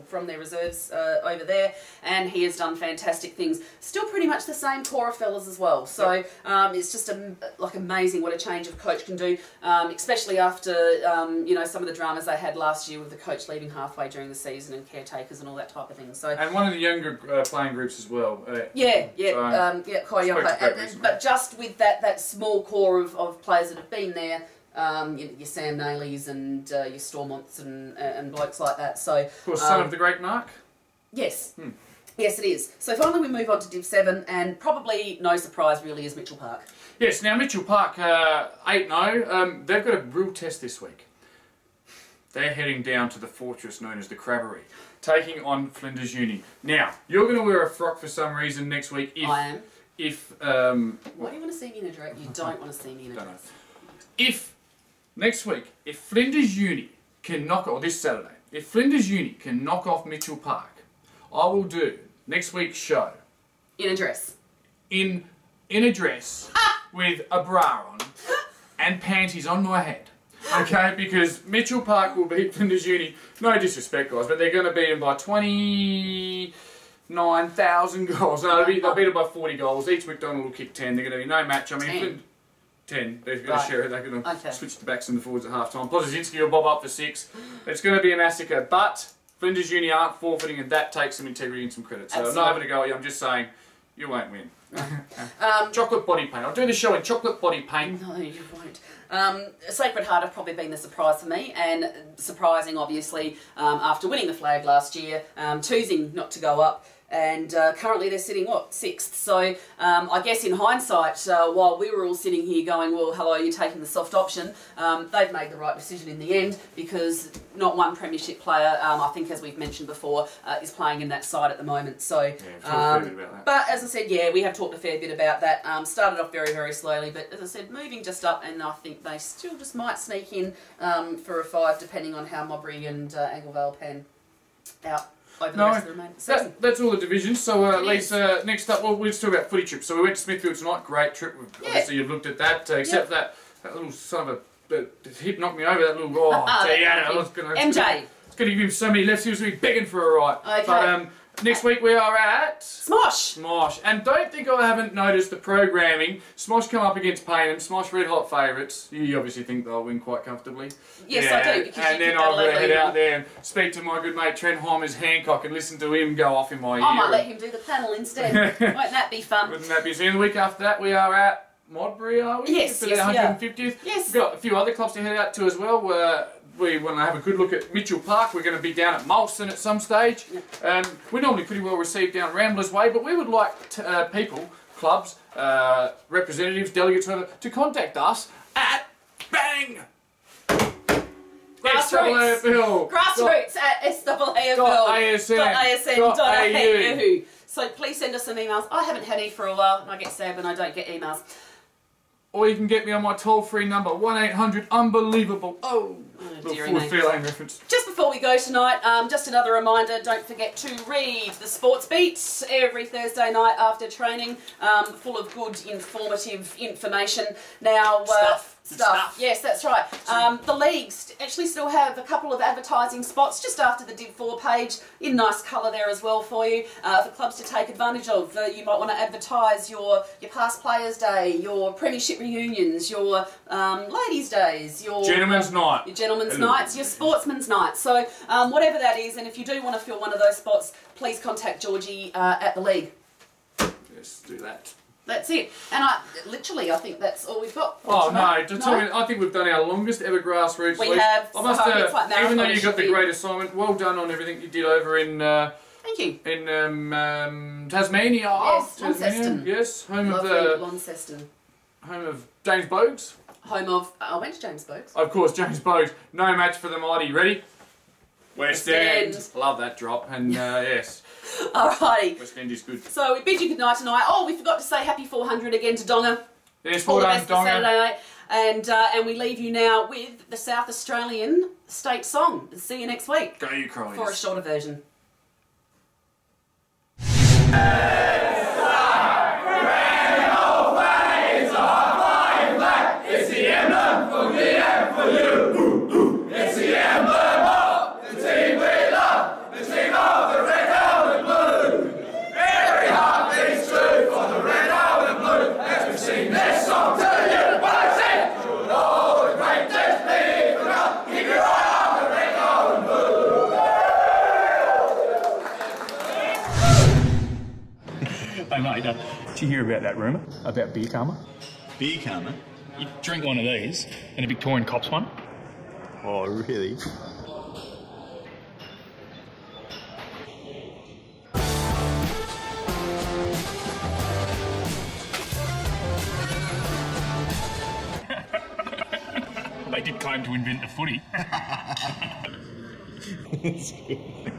from their reserves over there, and he has done fantastic things. Still pretty much the same core of fellas as well. So it's just like amazing what a change of coach can do, especially after you know, some of the dramas they had last year with the coach leaving halfway during the season and caretakers and all that type of thing. So and one of the younger playing groups as well. Quite young. But just with that small core of players that have been there. Your Sam Naileys and your Stormonts and blokes like that. So, of course, son of the great Mark. Yes. Yes, it is. So finally we move on to Div 7, and probably no surprise really is Mitchell Park. Yes, now Mitchell Park 8-0. They've got a real test this week. They're heading down to the fortress known as the Crabbery, taking on Flinders Uni. Now, you're going to wear a frock for some reason next week. I am. Why do you want to see me in a dress? You don't want to see me in a dress. Next week, if Flinders Uni can knock, or this Saturday, if Flinders Uni can knock off Mitchell Park, I will do next week's show. In a dress. In a dress with a bra on and panties on my head. Okay, because Mitchell Park will beat Flinders Uni. No disrespect, guys, but they're going to beat them by 29,000 goals. No, they'll beat them by 40 goals. Each McDonald will kick 10. They're going to be no match. I mean, 10. They're going to share it. They're going to switch the backs and the forwards at half time. Pozinski will bob up for 6. It's going to be a massacre. But Flinders Uni aren't forfeiting, and that takes some integrity and some credit. So I'm not having a go at you. I'm just saying you won't win. Chocolate body paint. I'll do the show in chocolate body paint. No, you won't. Sacred Heart have probably been the surprise for me, and surprising obviously after winning the flag last year, choosing not to go up. And currently they're sitting, what, 6th? So I guess in hindsight, while we were all sitting here going, well, hello, you're taking the soft option, they've made the right decision in the end, because not one premiership player, I think as we've mentioned before, is playing in that side at the moment. So, but as I said, we have talked a fair bit about that. Started off very, very slowly, but as I said, moving just up, and I think they still just might sneak in for a 5, depending on how Mowbray and Anglevale pan out. That's all the divisions. So, Lisa, next up, well, let's talk about footy trips. So we went to Smithfield tonight. Great trip. Obviously, you've looked at that. Except that little son of the hip knocked me over. That little MJ. It's going to give him so many lefts. He was going to be begging for a right. Okay. But next week we are at Smosh. Smosh, and don't think I haven't noticed the programming. Smosh come up against Payneham. Smosh red hot favourites. You obviously think they'll win quite comfortably. Yes, I do. And then I'm going to head out there and speak to my good mate Trent Hyman's Hancock and listen to him go off in my ear. I might let him do the panel instead. Won't that be fun? Wouldn't that be? So the week after that we are at Modbury, are we? Yes, for the 150th. Yes. We've got a few other clubs to head out to as well. We want to have a good look at Mitchell Park. We're going to be down at Molson at some stage. We're normally pretty well received down Ramblers Way, but we would like people, clubs, representatives, delegates, whatever, to contact us at BANG! Grassroots at SAAFL.asn.au. So please send us some emails. I haven't had any for a while, and I get sad when I don't get emails. Or you can get me on my toll-free number, 1-800-UNBELIEVABLE. Oh, dearie me. Fairlane reference. Just before we go tonight, just another reminder, don't forget to read the Sports Beat every Thursday night after training, full of good, informative information. Now, stuff. Yes, that's right. The leagues actually still have a couple of advertising spots just after the Div 4 page in nice colour there as well for you, for clubs to take advantage of. You might want to advertise your past players' day, your premiership reunions, your ladies' days, your gentlemen's night, your gentlemen's nights, your sportsmen's nights. So whatever that is, and if you do want to fill one of those spots, please contact Georgie at the league. Yes, do that. That's it. And I think that's all we've got. Oh no, I think we've done our longest ever grassroots we week. have. I must even though you got the great assignment, well done on everything you did over in thank you. In Tasmania. Yes, Tasmania. Yes, home Launceston. Home of James Bogues. Home of I went to James Bogues. Of course, James Bogues. No match for the mighty. Ready? West End. Love that drop. And yes. Alrighty. West End is good. So we bid you goodnight tonight. Oh, we forgot to say happy 400 again to Donga. Yes, well done, Donga. Saturday night. And we leave you now with the South Australian state song. See you next week. Go you Crows. For a shorter version. It's the emblem for me and for you. It's the emblem of the team we love, the team of the red, gold and blue. Every heart beats true for the red, gold and blue. As we sing this song to you, what I say, should all the greatest be forgotten. Keep your eye on the red, gold and blue. Hey mate, did you hear about that rumour about beer karma? Beer karma? You drink one of these and a Victorian cops one. Oh, really? They did claim to invent the footy. That's good.